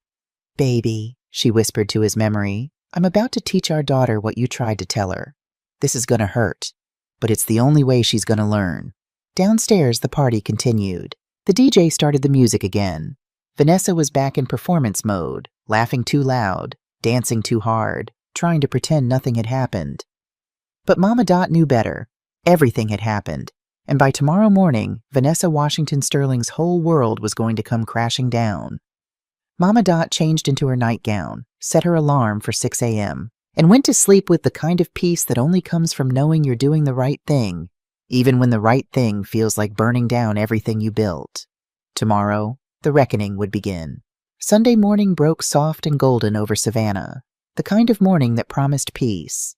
"Baby," she whispered to his memory, "I'm about to teach our daughter what you tried to tell her. This is gonna hurt, but it's the only way she's gonna learn." Downstairs, the party continued. The DJ started the music again. Vanessa was back in performance mode, laughing too loud, dancing too hard, trying to pretend nothing had happened. But Mama Dot knew better. Everything had happened, and by tomorrow morning, Vanessa Washington Sterling's whole world was going to come crashing down. Mama Dot changed into her nightgown, set her alarm for 6 a.m., and went to sleep with the kind of peace that only comes from knowing you're doing the right thing, even when the right thing feels like burning down everything you built. Tomorrow, the reckoning would begin. Sunday morning broke soft and golden over Savannah, the kind of morning that promised peace.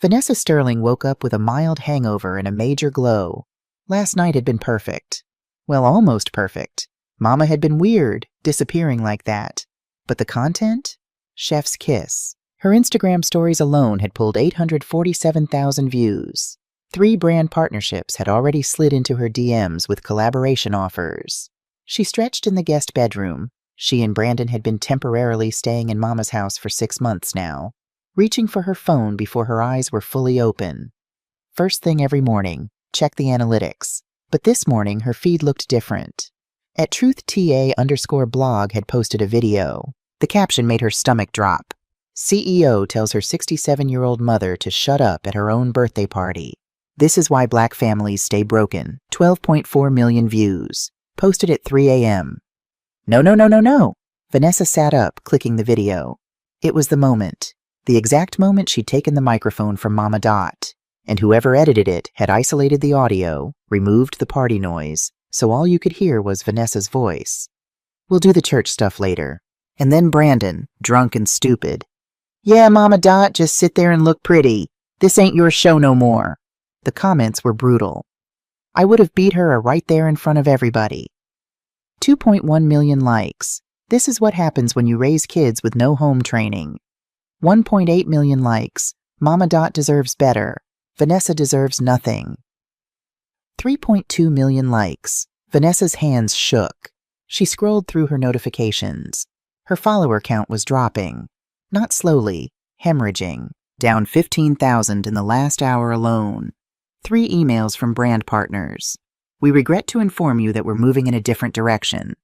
Vanessa Sterling woke up with a mild hangover and a major glow. Last night had been perfect. Well, almost perfect. Mama had been weird, disappearing like that. But the content? Chef's kiss. Her Instagram stories alone had pulled 847,000 views. 3 brand partnerships had already slid into her DMs with collaboration offers. She stretched in the guest bedroom. She and Brandon had been temporarily staying in Mama's house for 6 months now, reaching for her phone before her eyes were fully open. First thing every morning, check the analytics. But this morning, her feed looked different. At TruthTA_blog had posted a video. The caption made her stomach drop. CEO tells her 67-year-old mother to shut up at her own birthday party. This is why black families stay broken. 12.4 million views. Posted at 3 a.m. No. Vanessa sat up, clicking the video. It was the moment. The exact moment she'd taken the microphone from Mama Dot. And whoever edited it had isolated the audio, removed the party noise, so all you could hear was Vanessa's voice. "We'll do the church stuff later." And then Brandon, drunk and stupid. "Yeah, Mama Dot, just sit there and look pretty. This ain't your show no more." The comments were brutal. I would have beat her right there in front of everybody. 2.1 million likes. This is what happens when you raise kids with no home training. 1.8 million likes. Mama Dot deserves better. Vanessa deserves nothing. 3.2 million likes. Vanessa's hands shook. She scrolled through her notifications. Her follower count was dropping. Not slowly, hemorrhaging. Down 15,000 in the last hour alone. 3 emails from brand partners. "We regret to inform you that we're moving in a different direction."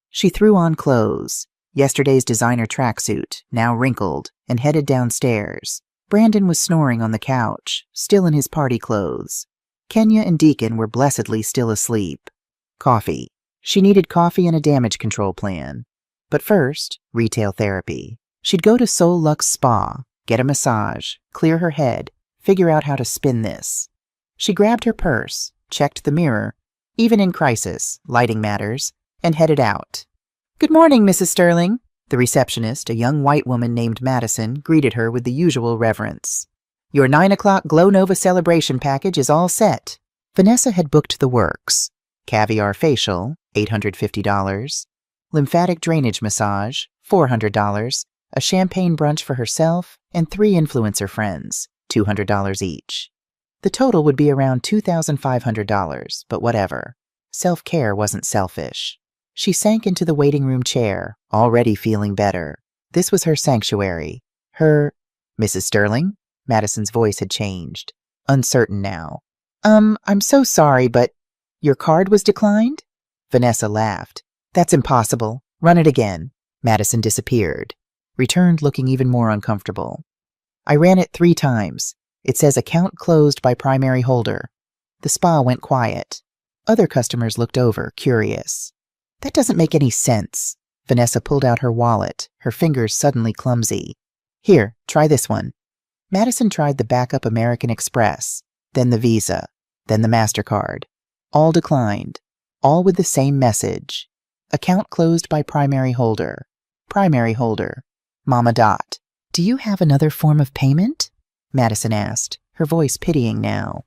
She threw on clothes. Yesterday's designer tracksuit, now wrinkled, and headed downstairs. Brandon was snoring on the couch, still in his party clothes. Kenya and Deacon were blessedly still asleep. Coffee. She needed coffee and a damage control plan. But first, retail therapy. She'd go to Soul Lux Spa, get a massage, clear her head, figure out how to spin this. She grabbed her purse, checked the mirror, even in crisis, lighting matters, and headed out. "Good morning, Mrs. Sterling." The receptionist, a young white woman named Madison, greeted her with the usual reverence. "Your 9 o'clock Glow Nova celebration package is all set." Vanessa had booked the works. Caviar facial, $850. Lymphatic drainage massage, $400. A champagne brunch for herself, and 3 influencer friends, $200 each. The total would be around $2,500, but whatever. Self-care wasn't selfish. She sank into the waiting room chair, already feeling better. This was her sanctuary. Mrs. Sterling? Madison's voice had changed. Uncertain now. I'm so sorry, but your card was declined? Vanessa laughed. That's impossible. Run it again. Madison disappeared. Returned looking even more uncomfortable. I ran it 3 times. It says account closed by primary holder. The spa went quiet. Other customers looked over, curious. That doesn't make any sense. Vanessa pulled out her wallet, her fingers suddenly clumsy. Here, try this one. Madison tried the backup American Express, then the Visa, then the MasterCard. All declined, all with the same message. Account closed by primary holder. Primary holder. Mama Dot. Do you have another form of payment? Madison asked, her voice pitying now.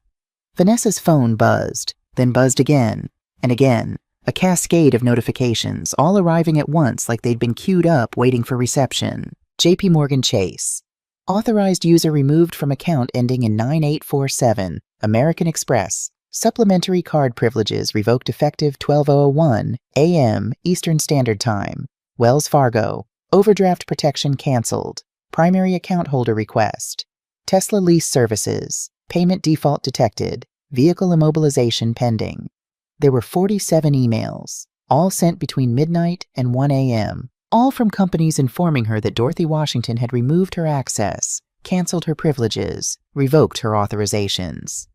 Vanessa's phone buzzed, then buzzed again, and again, a cascade of notifications, all arriving at once like they'd been queued up waiting for reception. JP Morgan Chase. Authorized user removed from account ending in 9847. American Express. Supplementary card privileges revoked effective 12:01 a.m. Eastern Standard Time. Wells Fargo. Overdraft protection canceled. Primary account holder request. Tesla lease services. Payment default detected. Vehicle immobilization pending. There were 47 emails, all sent between midnight and 1 a.m., all from companies informing her that Dorothy Washington had removed her access, canceled her privileges, revoked her authorizations.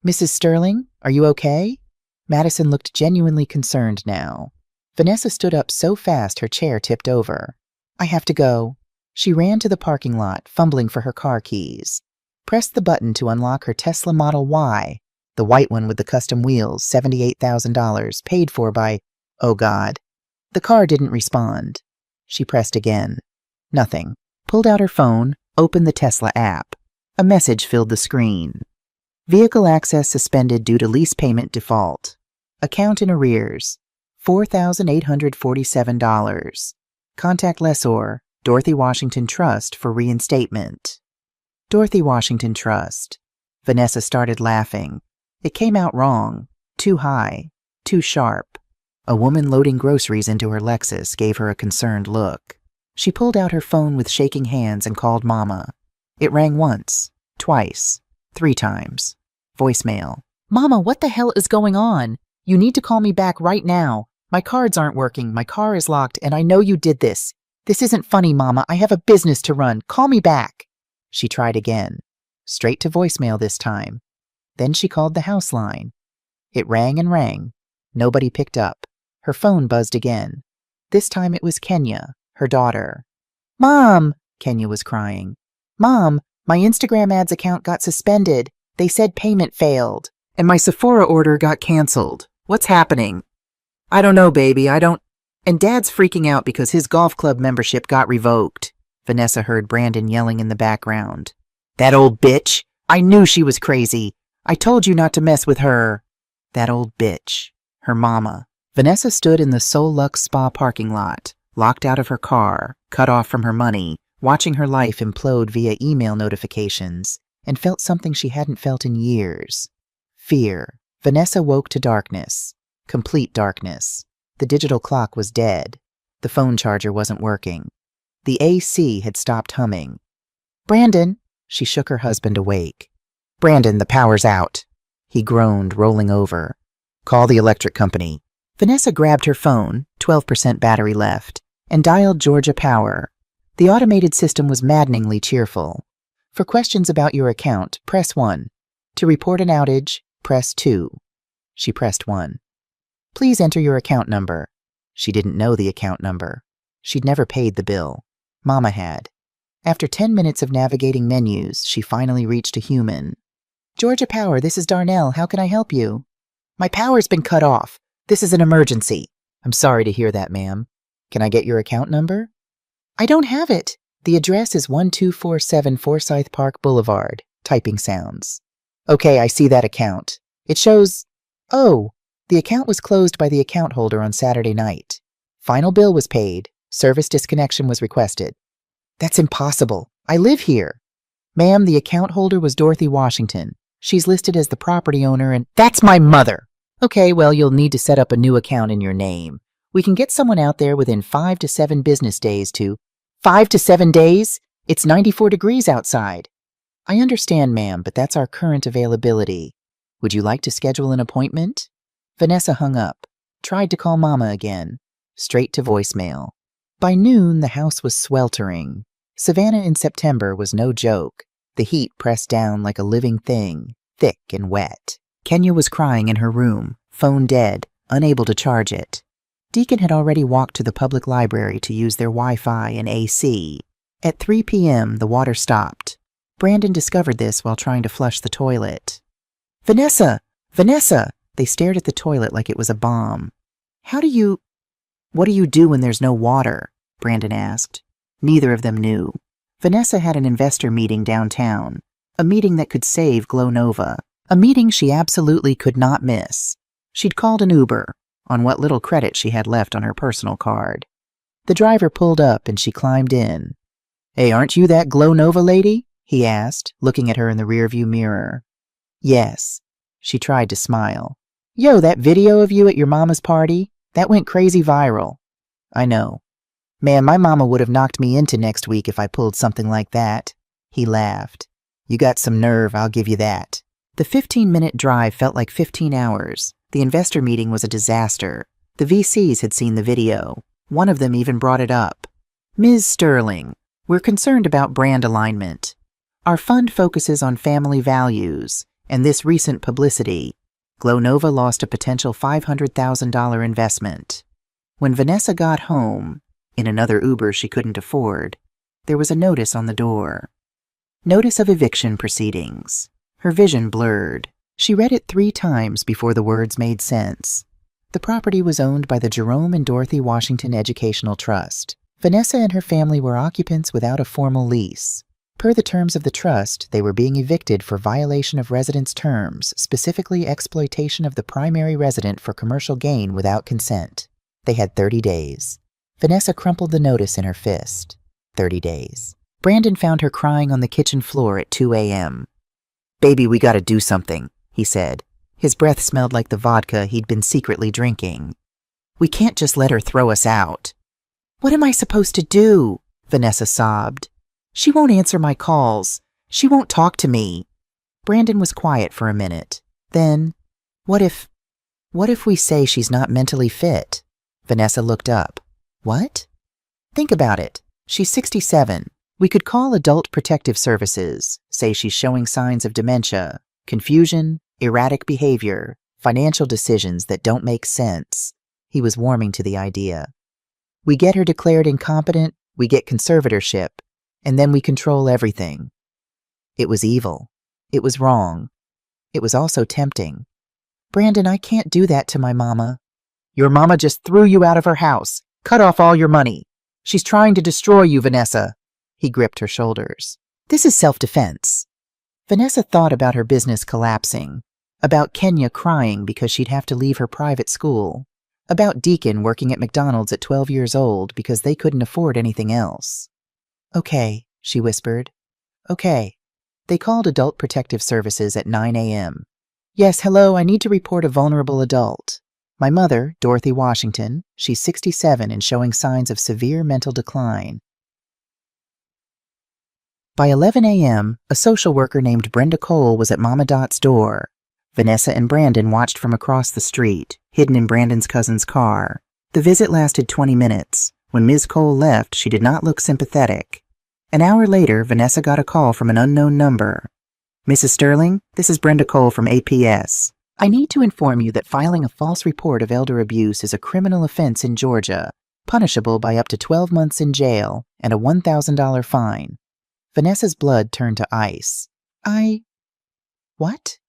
Mrs. Sterling, are you okay? Madison looked genuinely concerned now. Vanessa stood up so fast her chair tipped over. I have to go. She ran to the parking lot, fumbling for her car keys. Pressed the button to unlock her Tesla Model Y, the white one with the custom wheels, $78,000, paid for by, oh God. The car didn't respond. She pressed again. Nothing. Pulled out her phone, opened the Tesla app. A message filled the screen. Vehicle access suspended due to lease payment default. Account in arrears. $4,847. Contact lessor, Dorothy Washington Trust for reinstatement. Dorothy Washington Trust. Vanessa started laughing. It came out wrong. Too high. Too sharp. A woman loading groceries into her Lexus gave her a concerned look. She pulled out her phone with shaking hands and called Mama. It rang once, twice, 3 times. Voicemail. Mama, what the hell is going on? You need to call me back right now. My cards aren't working, my car is locked, and I know you did this. This isn't funny, Mama. I have a business to run. Call me back. She tried again. Straight to voicemail this time. Then she called the house line. It rang and rang. Nobody picked up. Her phone buzzed again. This time it was Kenya, her daughter. Mom, Kenya was crying. Mom, my Instagram ads account got suspended. They said payment failed. And my Sephora order got canceled. What's happening? I don't know, baby. And Dad's freaking out because his golf club membership got revoked. Vanessa heard Brandon yelling in the background. That old bitch. I knew she was crazy. I told you not to mess with her. That old bitch. Her mama. Vanessa stood in the Soul Lux Spa parking lot, locked out of her car, cut off from her money, watching her life implode via email notifications, and felt something she hadn't felt in years. Fear. Vanessa woke to darkness. Complete darkness. The digital clock was dead. The phone charger wasn't working. The AC had stopped humming. Brandon. She shook her husband awake. Brandon, the power's out. He groaned, rolling over. Call the electric company. Vanessa grabbed her phone, 12% battery left, and dialed Georgia Power. The automated system was maddeningly cheerful. For questions about your account, press 1. To report an outage, press 2. She pressed 1. Please enter your account number. She didn't know the account number. She'd never paid the bill. Mama had. After 10 minutes of navigating menus, she finally reached a human. Georgia Power, this is Darnell. How can I help you? My power's been cut off. This is an emergency. I'm sorry to hear that, ma'am. Can I get your account number? I don't have it. The address is 1247 Forsyth Park Boulevard. Typing sounds. Okay, I see that account. It shows... Oh, the account was closed by the account holder on Saturday night. Final bill was paid. Service disconnection was requested. That's impossible. I live here. Ma'am, the account holder was Dorothy Washington. She's listed as the property owner and... That's my mother! Okay, well, you'll need to set up a new account in your name. We can get someone out there within 5 to 7 business days to... 5 to 7 days? It's 94 degrees outside. I understand, ma'am, but that's our current availability. Would you like to schedule an appointment? Vanessa hung up, tried to call Mama again. Straight to voicemail. By noon, the house was sweltering. Savannah in September was no joke. The heat pressed down like a living thing, thick and wet. Kenya was crying in her room, phone dead, unable to charge it. Deacon had already walked to the public library to use their Wi-Fi and AC. At 3 p.m., the water stopped. Brandon discovered this while trying to flush the toilet. Vanessa! Vanessa! They stared at the toilet like it was a bomb. What do you do when there's no water? Brandon asked. Neither of them knew. Vanessa had an investor meeting downtown, a meeting that could save Glow Nova, a meeting she absolutely could not miss. She'd called an Uber, on what little credit she had left on her personal card. The driver pulled up and she climbed in. Hey, aren't you that Glow Nova lady? He asked, looking at her in the rearview mirror. Yes. She tried to smile. Yo, that video of you at your mama's party? That went crazy viral. I know. Man, my mama would have knocked me into next week if I pulled something like that. He laughed. You got some nerve, I'll give you that. The 15-minute drive felt like 15 hours. The investor meeting was a disaster. The VCs had seen the video. One of them even brought it up. Ms. Sterling, we're concerned about brand alignment. Our fund focuses on family values, and this recent publicity. Glow Nova lost a potential $500,000 investment. When Vanessa got home, in another Uber she couldn't afford, there was a notice on the door. Notice of eviction proceedings. Her vision blurred. She read it 3 times before the words made sense. The property was owned by the Jerome and Dorothy Washington Educational Trust. Vanessa and her family were occupants without a formal lease. Per the terms of the trust, they were being evicted for violation of residence terms, specifically exploitation of the primary resident for commercial gain without consent. They had 30 days. Vanessa crumpled the notice in her fist. 30 days. Brandon found her crying on the kitchen floor at 2 a.m. Baby, we gotta do something, he said. His breath smelled like the vodka he'd been secretly drinking. We can't just let her throw us out. What am I supposed to do? Vanessa sobbed. She won't answer my calls. She won't talk to me. Brandon was quiet for a minute. Then, what if we say she's not mentally fit? Vanessa looked up. What? Think about it. She's 67. We could call Adult Protective Services, say she's showing signs of dementia, confusion, erratic behavior, financial decisions that don't make sense. He was warming to the idea. We get her declared incompetent, we get conservatorship, and then we control everything. It was evil. It was wrong. It was also tempting. Brandon, I can't do that to my mama. Your mama just threw you out of her house, cut off all your money. She's trying to destroy you, Vanessa. He gripped her shoulders. This is self-defense. Vanessa thought about her business collapsing, about Kenya crying because she'd have to leave her private school, about Deacon working at McDonald's at 12 years old because they couldn't afford anything else. Okay, she whispered. Okay. They called Adult Protective Services at 9 a.m. Yes, hello, I need to report a vulnerable adult. My mother, Dorothy Washington, she's 67 and showing signs of severe mental decline. By 11 a.m., a social worker named Brenda Cole was at Mama Dot's door. Vanessa and Brandon watched from across the street, hidden in Brandon's cousin's car. The visit lasted 20 minutes. When Ms. Cole left, she did not look sympathetic. An hour later, Vanessa got a call from an unknown number. Mrs. Sterling, this is Brenda Cole from APS. I need to inform you that filing a false report of elder abuse is a criminal offense in Georgia, punishable by up to 12 months in jail and a $1,000 fine. Vanessa's blood turned to ice. What?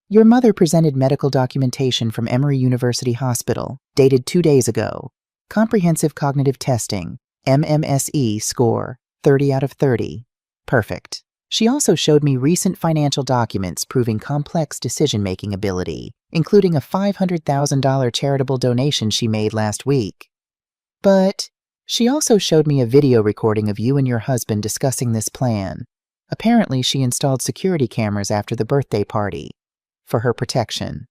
Your mother presented medical documentation from Emory University Hospital, dated 2 days ago. Comprehensive cognitive testing, MMSE score, 30 out of 30. Perfect. She also showed me recent financial documents proving complex decision-making ability, including a $500,000 charitable donation she made last week. But she also showed me a video recording of you and your husband discussing this plan. Apparently, she installed security cameras after the birthday party, for her protection.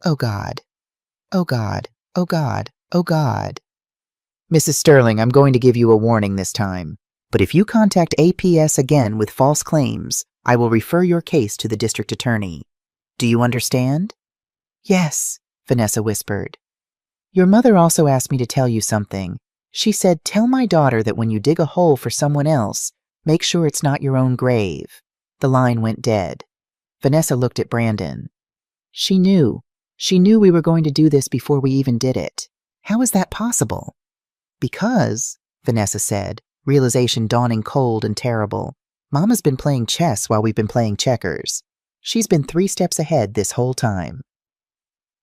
Oh God. Oh God. Oh God. Oh God. Mrs. Sterling, I'm going to give you a warning this time. But if you contact APS again with false claims, I will refer your case to the district attorney. Do you understand? Yes, Vanessa whispered. Your mother also asked me to tell you something. She said, tell my daughter that when you dig a hole for someone else, make sure it's not your own grave. The line went dead. Vanessa looked at Brandon. She knew. She knew we were going to do this before we even did it. How is that possible? Because, Vanessa said, realization dawning cold and terrible, Mama's been playing chess while we've been playing checkers. She's been 3 steps ahead this whole time.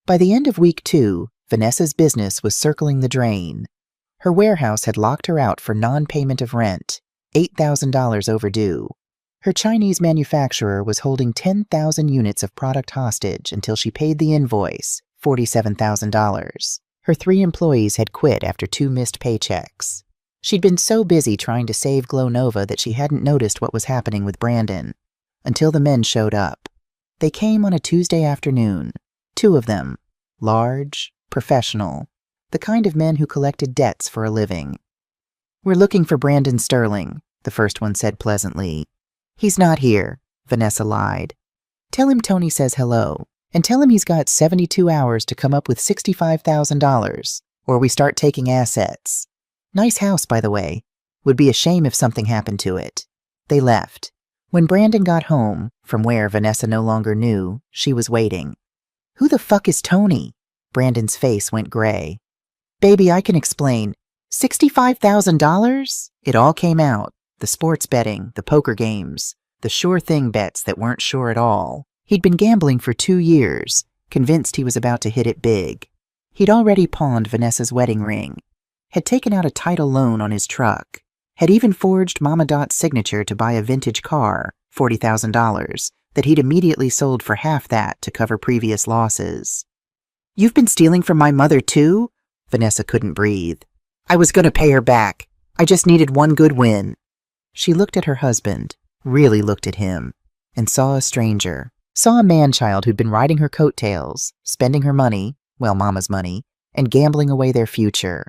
By the end of week 2, Vanessa's business was circling the drain. Her warehouse had locked her out for non-payment of rent, $8,000 overdue. Her Chinese manufacturer was holding 10,000 units of product hostage until she paid the invoice, $47,000. Her 3 employees had quit after 2 missed paychecks. She'd been so busy trying to save Glow Nova that she hadn't noticed what was happening with Brandon, until the men showed up. They came on a Tuesday afternoon, 2 of them, large, professional, the kind of men who collected debts for a living. We're looking for Brandon Sterling, the first one said pleasantly. He's not here, Vanessa lied. Tell him Tony says hello, and tell him he's got 72 hours to come up with $65,000, or we start taking assets. Nice house, by the way. Would be a shame if something happened to it. They left. When Brandon got home, from where Vanessa no longer knew, she was waiting. Who the fuck is Tony? Brandon's face went gray. Baby, I can explain. $65,000? It all came out. The sports betting, the poker games, the sure thing bets that weren't sure at all. He'd been gambling for 2 years, convinced he was about to hit it big. He'd already pawned Vanessa's wedding ring, had taken out a title loan on his truck, had even forged Mama Dot's signature to buy a vintage car, $40,000, that he'd immediately sold for half that to cover previous losses. You've been stealing from my mother too? Vanessa couldn't breathe. I was going to pay her back. I just needed one good win. She looked at her husband, really looked at him, and saw a stranger. Saw a man-child who'd been riding her coattails, spending her money, well, Mama's money, and gambling away their future.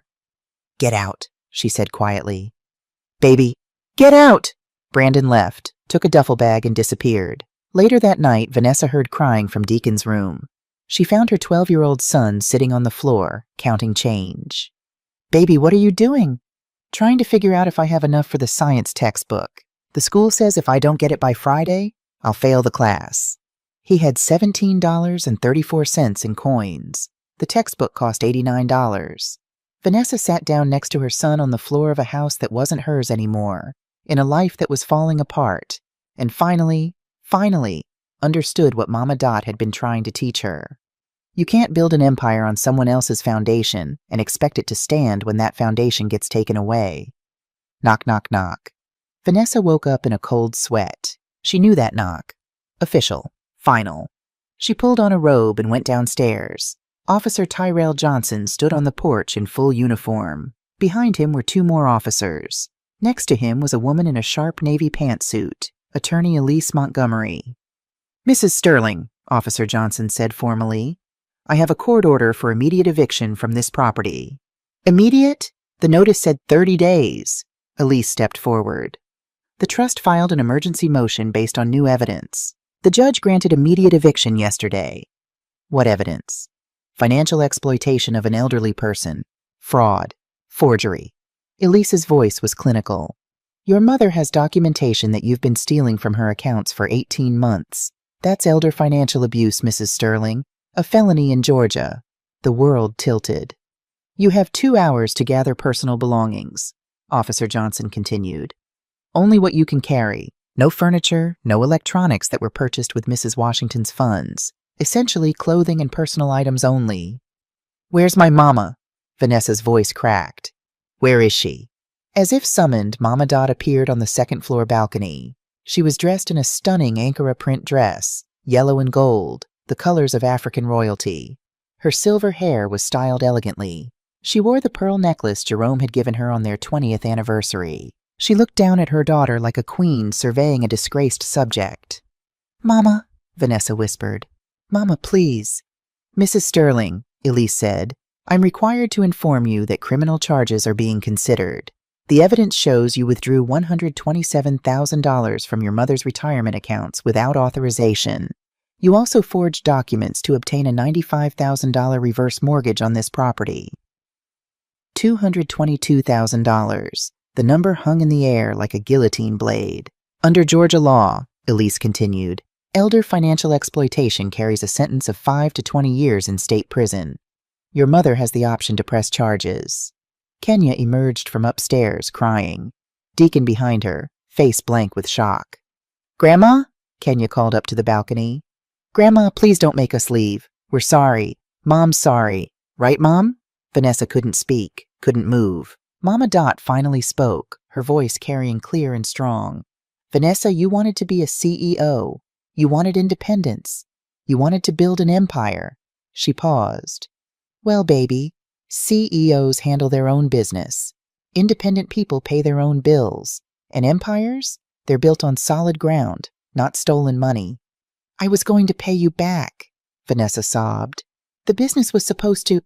Get out, she said quietly. Baby, get out! Brandon left, took a duffel bag and disappeared. Later that night, Vanessa heard crying from Deacon's room. She found her 12-year-old son sitting on the floor, counting change. Baby, what are you doing? Trying to figure out if I have enough for the science textbook. The school says if I don't get it by Friday, I'll fail the class. He had $17.34 in coins. The textbook cost $89. Vanessa sat down next to her son on the floor of a house that wasn't hers anymore, in a life that was falling apart, and finally understood what Mama Dot had been trying to teach her. You can't build an empire on someone else's foundation and expect it to stand when that foundation gets taken away. Knock, knock, knock. Vanessa woke up in a cold sweat. She knew that knock. Official. Final. She pulled on a robe and went downstairs. Officer Tyrell Johnson stood on the porch in full uniform. Behind him were 2 more officers. Next to him was a woman in a sharp navy pantsuit, Attorney Elise Montgomery. Mrs. Sterling, Officer Johnson said formally, I have a court order for immediate eviction from this property. Immediate? The notice said 30 days. Elise stepped forward. The trust filed an emergency motion based on new evidence. The judge granted immediate eviction yesterday. What evidence? Financial exploitation of an elderly person, fraud, forgery. Elise's voice was clinical. Your mother has documentation that you've been stealing from her accounts for 18 months. That's elder financial abuse, Mrs. Sterling, a felony in Georgia. The world tilted. You have 2 hours to gather personal belongings, Officer Johnson continued. Only what you can carry. No furniture, no electronics that were purchased with Mrs. Washington's funds. Essentially clothing and personal items only. Where's my mama? Vanessa's voice cracked. Where is she? As if summoned, Mama Dot appeared on the second-floor balcony. She was dressed in a stunning Ankara print dress, yellow and gold, the colors of African royalty. Her silver hair was styled elegantly. She wore the pearl necklace Jerome had given her on their 20th anniversary. She looked down at her daughter like a queen surveying a disgraced subject. Mama, Vanessa whispered. Mama, please. Mrs. Sterling, Elise said, I'm required to inform you that criminal charges are being considered. The evidence shows you withdrew $127,000 from your mother's retirement accounts without authorization. You also forged documents to obtain a $95,000 reverse mortgage on this property. $222,000. The number hung in the air like a guillotine blade. Under Georgia law, Elise continued, elder financial exploitation carries a sentence of 5 to 20 years in state prison. Your mother has the option to press charges. Kenya emerged from upstairs, crying. Deacon behind her, face blank with shock. Grandma? Kenya called up to the balcony. Grandma, please don't make us leave. We're sorry. Mom's sorry. Right, Mom? Vanessa couldn't speak, couldn't move. Mama Dot finally spoke, her voice carrying clear and strong. Vanessa, you wanted to be a CEO. You wanted independence. You wanted to build an empire. She paused. Well, baby, CEOs handle their own business. Independent people pay their own bills. And empires? They're built on solid ground, not stolen money. I was going to pay you back, Vanessa sobbed. The business was supposed to,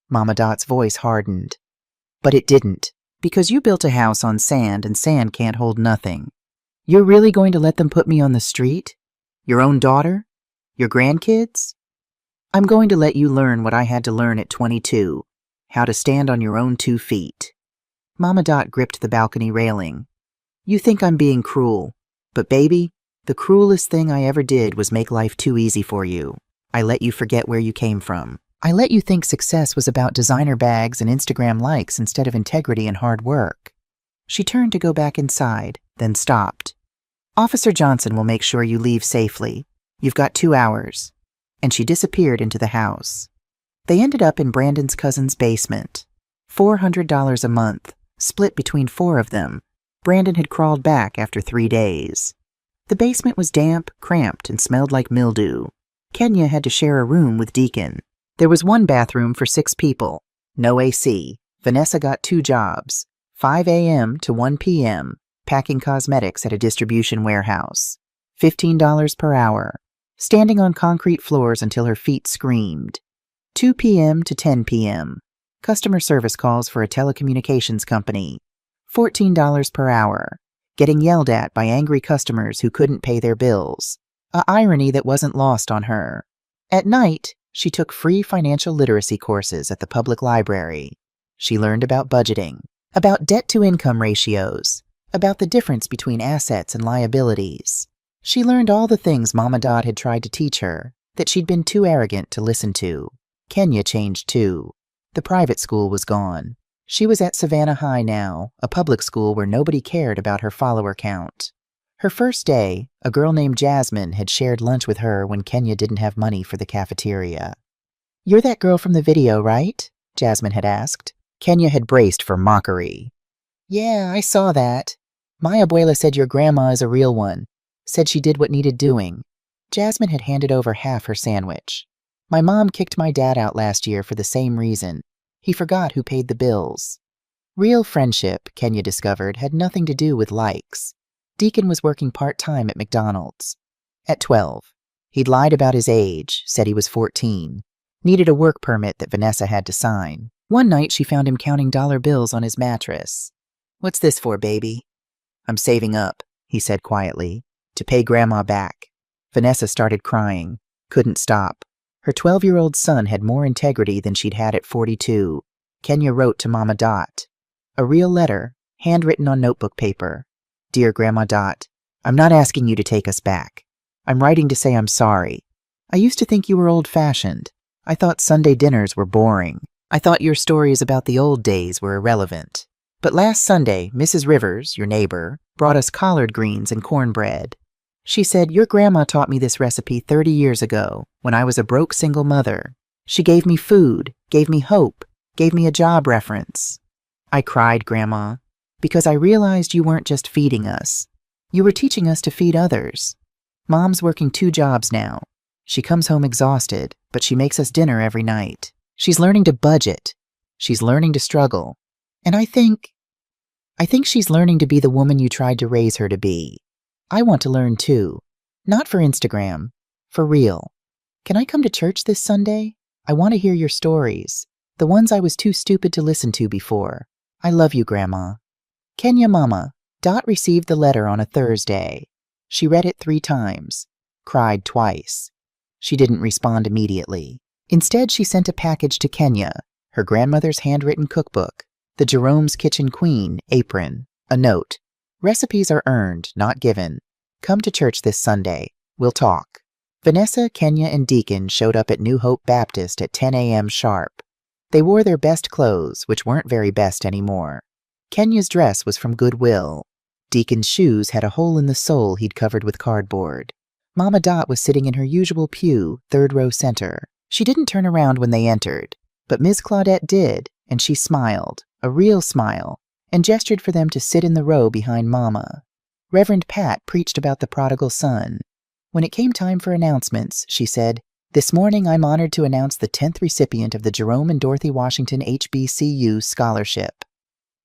Mama Dot's voice hardened. But it didn't, because you built a house on sand and sand can't hold nothing. You're really going to let them put me on the street? Your own daughter? Your grandkids? I'm going to let you learn what I had to learn at 22, how to stand on your own 2 feet. Mama Dot gripped the balcony railing. You think I'm being cruel, but baby, the cruelest thing I ever did was make life too easy for you. I let you forget where you came from. I let you think success was about designer bags and Instagram likes instead of integrity and hard work. She turned to go back inside, then stopped. Officer Johnson will make sure you leave safely. You've got 2 hours. And she disappeared into the house. They ended up in Brandon's cousin's basement. $400 a month, split between 4 of them. Brandon had crawled back after 3 days. The basement was damp, cramped, and smelled like mildew. Kenya had to share a room with Deacon. There was 1 bathroom for 6 people. No AC. Vanessa got 2 jobs. 5 a.m. to 1 p.m., packing cosmetics at a distribution warehouse. $15 per hour. Standing on concrete floors until her feet screamed. 2 p.m. to 10 p.m. Customer service calls for a telecommunications company. $14 per hour. Getting yelled at by angry customers who couldn't pay their bills. A irony that wasn't lost on her. At night, she took free financial literacy courses at the public library. She learned about budgeting, about debt-to-income ratios, about the difference between assets and liabilities. She learned all the things Mama Dot had tried to teach her, that she'd been too arrogant to listen to. Kenya changed too. The private school was gone. She was at Savannah High now, a public school where nobody cared about her follower count. Her first day, a girl named Jasmine had shared lunch with her when Kenya didn't have money for the cafeteria. You're that girl from the video, right? Jasmine had asked. Kenya had braced for mockery. Yeah, I saw that. My abuela said your grandma is a real one. Said she did what needed doing. Jasmine had handed over half her sandwich. My mom kicked my dad out last year for the same reason. He forgot who paid the bills. Real friendship, Kenya discovered, had nothing to do with likes. Deacon was working part-time at McDonald's. At 12. He'd lied about his age, said he was 14. Needed a work permit that Vanessa had to sign. One night she found him counting dollar bills on his mattress. What's this for, baby? I'm saving up, he said quietly. To pay Grandma back. Vanessa started crying. Couldn't stop. Her 12-year-old son had more integrity than she'd had at 42. Kenya wrote to Mama Dot. A real letter, handwritten on notebook paper. Dear Grandma Dot, I'm not asking you to take us back. I'm writing to say I'm sorry. I used to think you were old-fashioned. I thought Sunday dinners were boring. I thought your stories about the old days were irrelevant. But last Sunday, Mrs. Rivers, your neighbor, brought us collard greens and cornbread. She said, your grandma taught me this recipe 30 years ago, when I was a broke single mother. She gave me food, gave me hope, gave me a job reference. I cried, Grandma, because I realized you weren't just feeding us. You were teaching us to feed others. Mom's working 2 jobs now. She comes home exhausted, but she makes us dinner every night. She's learning to budget. She's learning to struggle. And I think she's learning to be the woman you tried to raise her to be. I want to learn too. Not for Instagram. For real. Can I come to church this Sunday? I want to hear your stories, the ones I was too stupid to listen to before. I love you, Grandma. Kenya Mama. Dot received the letter on a Thursday. She read it 3 times, cried twice. She didn't respond immediately. Instead, she sent a package to Kenya, her grandmother's handwritten cookbook, the Jerome's Kitchen Queen apron, a note. Recipes are earned, not given. Come to church this Sunday. We'll talk. Vanessa, Kenya, and Deacon showed up at New Hope Baptist at 10 a.m. sharp. They wore their best clothes, which weren't very best anymore. Kenya's dress was from Goodwill. Deacon's shoes had a hole in the sole he'd covered with cardboard. Mama Dot was sitting in her usual pew, 3rd row center. She didn't turn around when they entered, but Miss Claudette did, and she smiled, a real smile, and gestured for them to sit in the row behind Mama. Reverend Pat preached about the prodigal son. When it came time for announcements, she said, "This morning I'm honored to announce the 10th recipient of the Jerome and Dorothy Washington HBCU Scholarship."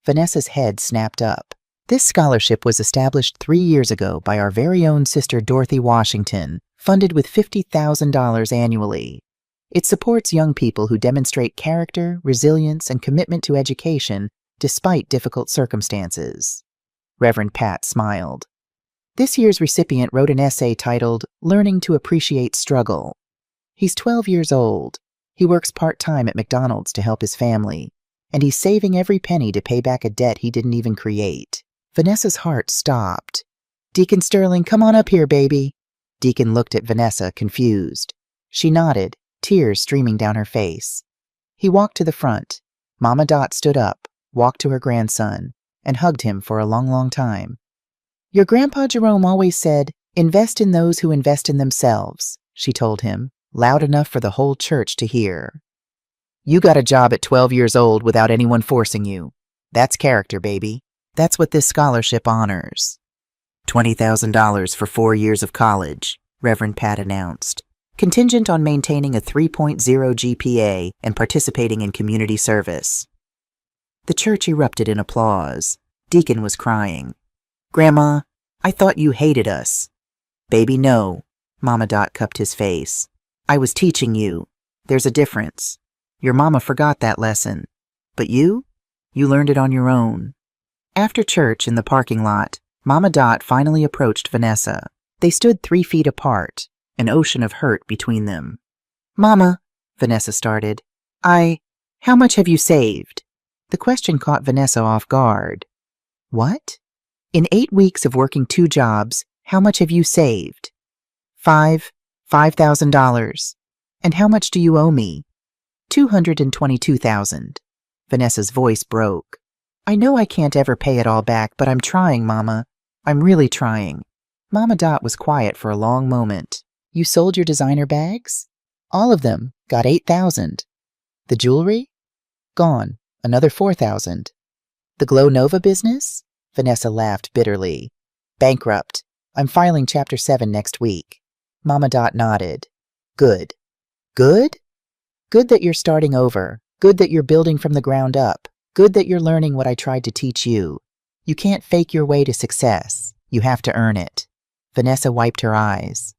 Vanessa's head snapped up. This scholarship was established 3 years ago by our very own sister Dorothy Washington, funded with $50,000 annually. It supports young people who demonstrate character, resilience, and commitment to education despite difficult circumstances. Reverend Pat smiled. This year's recipient wrote an essay titled, "Learning to Appreciate Struggle." He's 12 years old. He works part-time at McDonald's to help his family, and he's saving every penny to pay back a debt he didn't even create. Vanessa's heart stopped. "Deacon Sterling, come on up here, baby." Deacon looked at Vanessa, confused. She nodded, tears streaming down her face. He walked to the front. Mama Dot stood up, walked to her grandson, and hugged him for a long, long time. "Your Grandpa Jerome always said, 'Invest in those who invest in themselves,'" she told him, loud enough for the whole church to hear. "You got a job at 12 years old without anyone forcing you. That's character, baby. That's what this scholarship honors." $20,000 for 4 years of college, Reverend Pat announced, contingent on maintaining a 3.0 GPA and participating in community service. The church erupted in applause. Deacon was crying. "Grandma, I thought you hated us." "Baby, no." Mama Dot cupped his face. "I was teaching you. There's a difference. Your mama forgot that lesson. But you learned it on your own." After church in the parking lot, Mama Dot finally approached Vanessa. They stood 3 feet apart, an ocean of hurt between them. "Mama," Vanessa started, how much have you saved?" The question caught Vanessa off guard. "What? In 8 weeks of working 2 jobs, how much have you saved?" $5,000. "And how much do you owe me?" $222,000. Vanessa's voice broke. "I know I can't ever pay it all back, but I'm trying, Mama. I'm really trying." Mama Dot was quiet for a long moment. "You sold your designer bags?" "All of them. Got $8,000. "The jewelry?" "Gone. Another $4,000. "The Glow Nova business?" Vanessa laughed bitterly. "Bankrupt. I'm filing Chapter 7 next week." Mama Dot nodded. "Good." "Good?" "Good that you're starting over. Good that you're building from the ground up. Good that you're learning what I tried to teach you. You can't fake your way to success. You have to earn it." Vanessa wiped her eyes.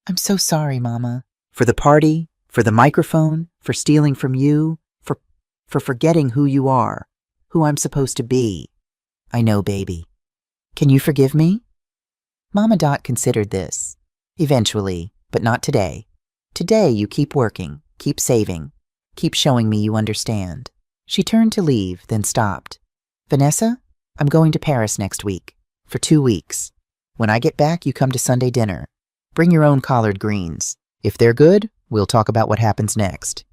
"I'm so sorry, Mama." "For the party, for the microphone, for stealing from you, for forgetting who you are, who I'm supposed to be." "I know, baby." "Can you forgive me?" Mama Dot considered this. "Eventually, but not today. Today you keep working, keep saving, keep showing me you understand." She turned to leave, then stopped. "Vanessa, I'm going to Paris next week, for 2 weeks. When I get back, you come to Sunday dinner. Bring your own collard greens. If they're good, we'll talk about what happens next."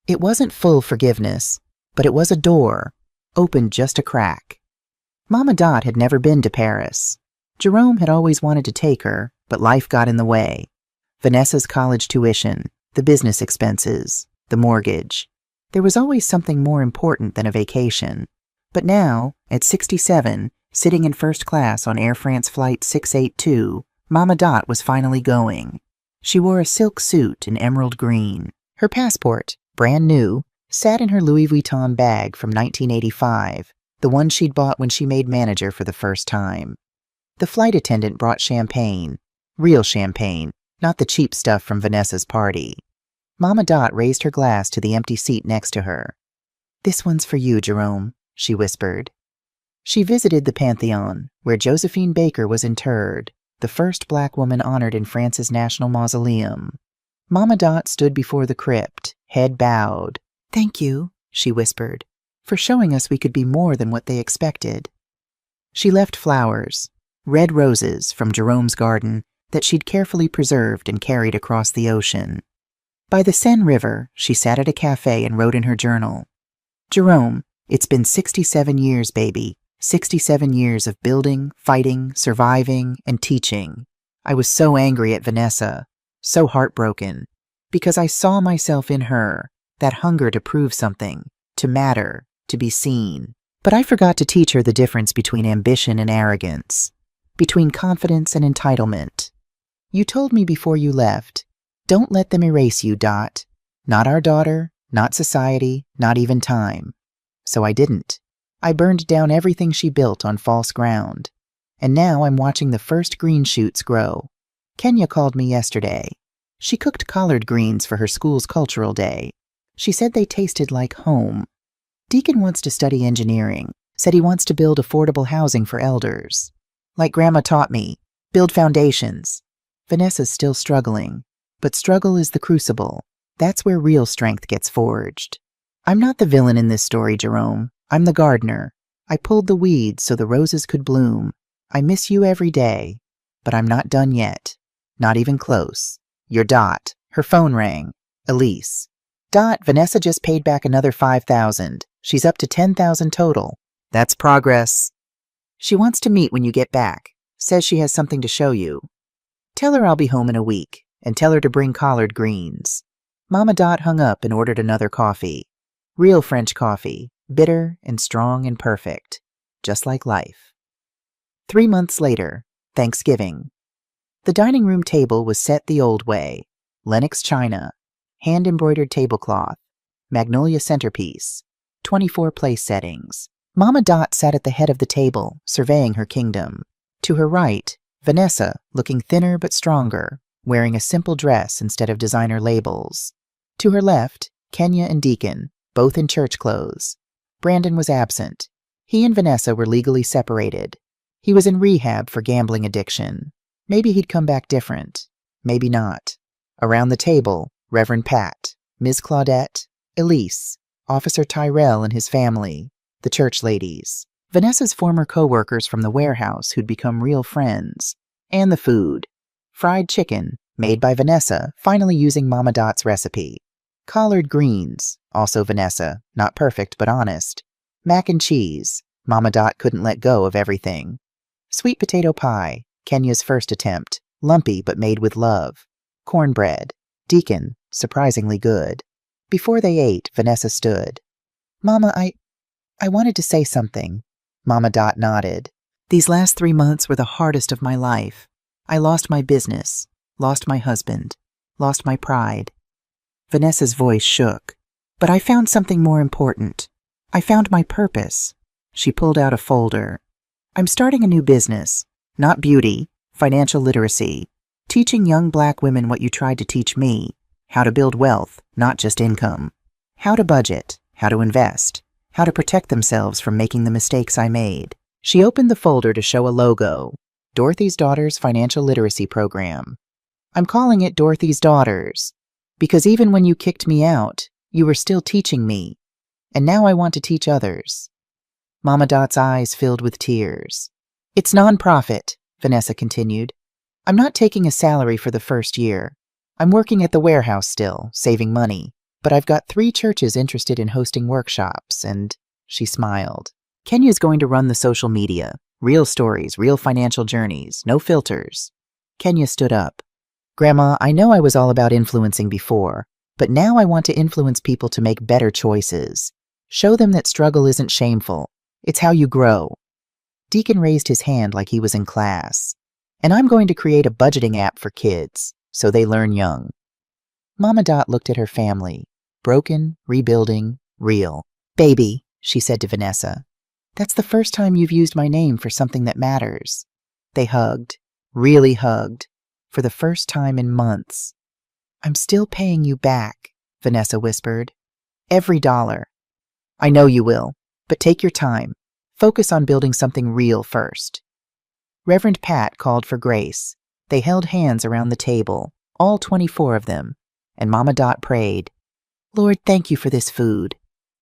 It wasn't full forgiveness, but it was a door, opened just a crack. Mama Dot had never been to Paris. Jerome had always wanted to take her, but life got in the way. Vanessa's college tuition, the business expenses, the mortgage. There was always something more important than a vacation. But now, at 67, sitting in first class on Air France Flight 682, Mama Dot was finally going. She wore a silk suit in emerald green. Her passport, brand new, sat in her Louis Vuitton bag from 1985, the one she'd bought when she made manager for the first time. The flight attendant brought champagne, real champagne, not the cheap stuff from Vanessa's party. Mama Dot raised her glass to the empty seat next to her. "This one's for you, Jerome," she whispered. She visited the Pantheon, where Josephine Baker was interred, the first black woman honored in France's national mausoleum. Mama Dot stood before the crypt, head bowed. "Thank you," she whispered, "for showing us we could be more than what they expected." She left flowers, red roses from Jerome's garden that she'd carefully preserved and carried across the ocean. By the Seine River, she sat at a cafe and wrote in her journal, "Jerome, it's been 67 years, baby. 67 years of building, fighting, surviving, and teaching. I was so angry at Vanessa, so heartbroken, because I saw myself in her, that hunger to prove something, to matter, to be seen. But I forgot to teach her the difference between ambition and arrogance, between confidence and entitlement. You told me before you left, don't let them erase you, Dot. Not our daughter, not society, not even time. So I didn't. I burned down everything she built on false ground. And now I'm watching the first green shoots grow. Kenya called me yesterday. She cooked collard greens for her school's cultural day. She said they tasted like home. Deacon wants to study engineering, said he wants to build affordable housing for elders. Like Grandma taught me, build foundations. Vanessa's still struggling, but struggle is the crucible. That's where real strength gets forged. I'm not the villain in this story, Jerome. I'm the gardener. I pulled the weeds so the roses could bloom. I miss you every day, but I'm not done yet. Not even close. Your Dot." Her phone rang. Elise. "Dot, Vanessa just paid back another $5,000. She's up to $10,000 total. That's progress. She wants to meet when you get back. Says she has something to show you. Tell her I'll be home in a week, and tell her to bring collard greens." Mama Dot hung up and ordered another coffee. Real French coffee, bitter and strong and perfect, just like life. 3 months later, Thanksgiving. The dining room table was set the old way. Lenox china, hand-embroidered tablecloth, magnolia centerpiece, 24 place settings. Mama Dot sat at the head of the table, surveying her kingdom. To her right, Vanessa, looking thinner but stronger, wearing a simple dress instead of designer labels. To her left, Kenya and Deacon, both in church clothes. Brandon was absent. He and Vanessa were legally separated. He was in rehab for gambling addiction. Maybe he'd come back different. Maybe not. Around the table, Reverend Pat, Ms. Claudette, Elise, Officer Tyrell and his family, the church ladies, Vanessa's former co-workers from the warehouse who'd become real friends, and the food. Fried chicken, made by Vanessa, finally using Mama Dot's recipe. Collard greens, also Vanessa, not perfect but honest. Mac and cheese, Mama Dot couldn't let go of everything. Sweet potato pie, Kenya's first attempt, lumpy but made with love. Cornbread, Deacon, surprisingly good. Before they ate, Vanessa stood. "Mama, I wanted to say something." Mama Dot nodded. "These last 3 months were the hardest of my life. I lost my business, lost my husband, lost my pride." Vanessa's voice shook. "But I found something more important. I found my purpose." She pulled out a folder. "I'm starting a new business. Not beauty, financial literacy. Teaching young black women what you tried to teach me. How to build wealth, not just income. How to budget, how to invest, how to protect themselves from making the mistakes I made." She opened the folder to show a logo. Dorothy's Daughters Financial Literacy Program. "I'm calling it Dorothy's Daughters, because even when you kicked me out, you were still teaching me. And now I want to teach others." Mama Dot's eyes filled with tears. "It's nonprofit," Vanessa continued. "I'm not taking a salary for the first year. I'm working at the warehouse still, saving money. But I've got 3 churches interested in hosting workshops, and..." She smiled. "Kenya's going to run the social media. Real stories, real financial journeys, no filters." Kenya stood up. "Grandma, I know I was all about influencing before, but now I want to influence people to make better choices. Show them that struggle isn't shameful. It's how you grow." Deacon raised his hand like he was in class. "And I'm going to create a budgeting app for kids, so they learn young." Mama Dot looked at her family. Broken, rebuilding, real. "Baby," she said to Vanessa, "that's the first time you've used my name for something that matters." They hugged, really hugged. for the first time in months. "I'm still paying you back," Vanessa whispered. "Every dollar." "I know you will, but take your time. Focus on building something real first." Reverend Pat called for grace. They held hands around the table, all 24 of them, and Mama Dot prayed, "Lord, thank you for this food.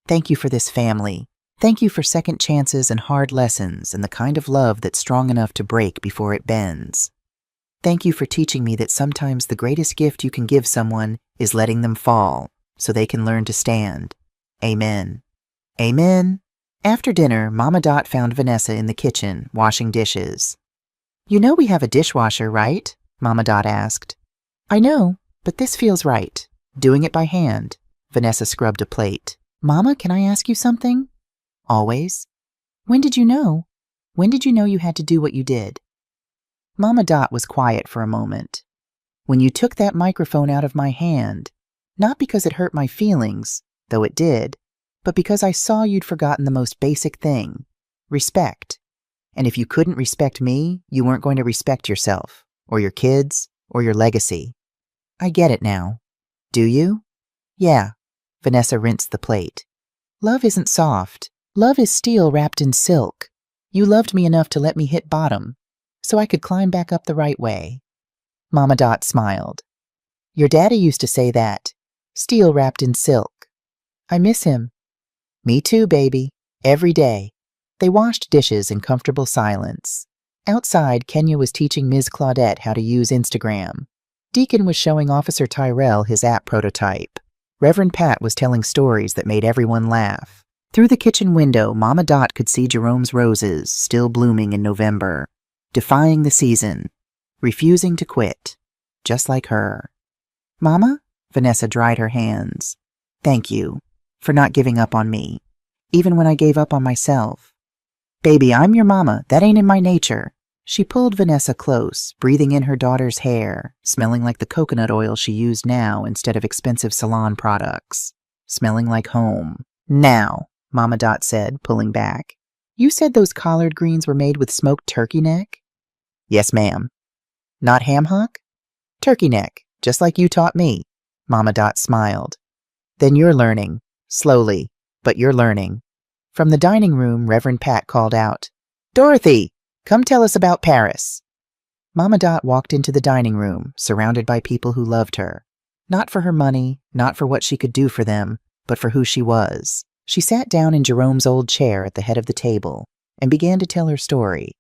Thank you for this family. Thank you for second chances and hard lessons and the kind of love that's strong enough to break before it bends. Thank you for teaching me that sometimes the greatest gift you can give someone is letting them fall so they can learn to stand. Amen." Amen. After dinner, Mama Dot found Vanessa in the kitchen, washing dishes. "You know we have a dishwasher, right?" Mama Dot asked. "I know, but this feels right. Doing it by hand." Vanessa scrubbed a plate. "Mama, can I ask you something?" "Always." "When did you know? When did you know you had to do what you did?" Mama Dot was quiet for a moment. "When you took that microphone out of my hand, not because it hurt my feelings, though it did, but because I saw you'd forgotten the most basic thing, respect. And if you couldn't respect me, you weren't going to respect yourself, or your kids, or your legacy. I get it now. Do you?" "Yeah." Vanessa rinsed the plate. "Love isn't soft. Love is steel wrapped in silk. You loved me enough to let me hit bottom, so I could climb back up the right way." Mama Dot smiled. "Your daddy used to say that. Steel wrapped in silk. I miss him." "Me too, baby. Every day." They washed dishes in comfortable silence. Outside, Kenya was teaching Ms. Claudette how to use Instagram. Deacon was showing Officer Tyrell his app prototype. Reverend Pat was telling stories that made everyone laugh. Through the kitchen window, Mama Dot could see Jerome's roses, still blooming in November, defying the season, refusing to quit, just like her. "Mama?" Vanessa dried her hands. "Thank you for not giving up on me, even when I gave up on myself." "Baby, I'm your mama. That ain't in my nature." She pulled Vanessa close, breathing in her daughter's hair, smelling like the coconut oil she used now instead of expensive salon products, smelling like home. "Now," Mama Dot said, pulling back. "You said those collard greens were made with smoked turkey neck?" "Yes, ma'am." "Not ham hock?" "Turkey neck, just like you taught me." Mama Dot smiled. "Then you're learning. Slowly, but you're learning." From the dining room, Reverend Pat called out, "Dorothy, come tell us about Paris." Mama Dot walked into the dining room, surrounded by people who loved her. Not for her money, not for what she could do for them, but for who she was. She sat down in Jerome's old chair at the head of the table and began to tell her story.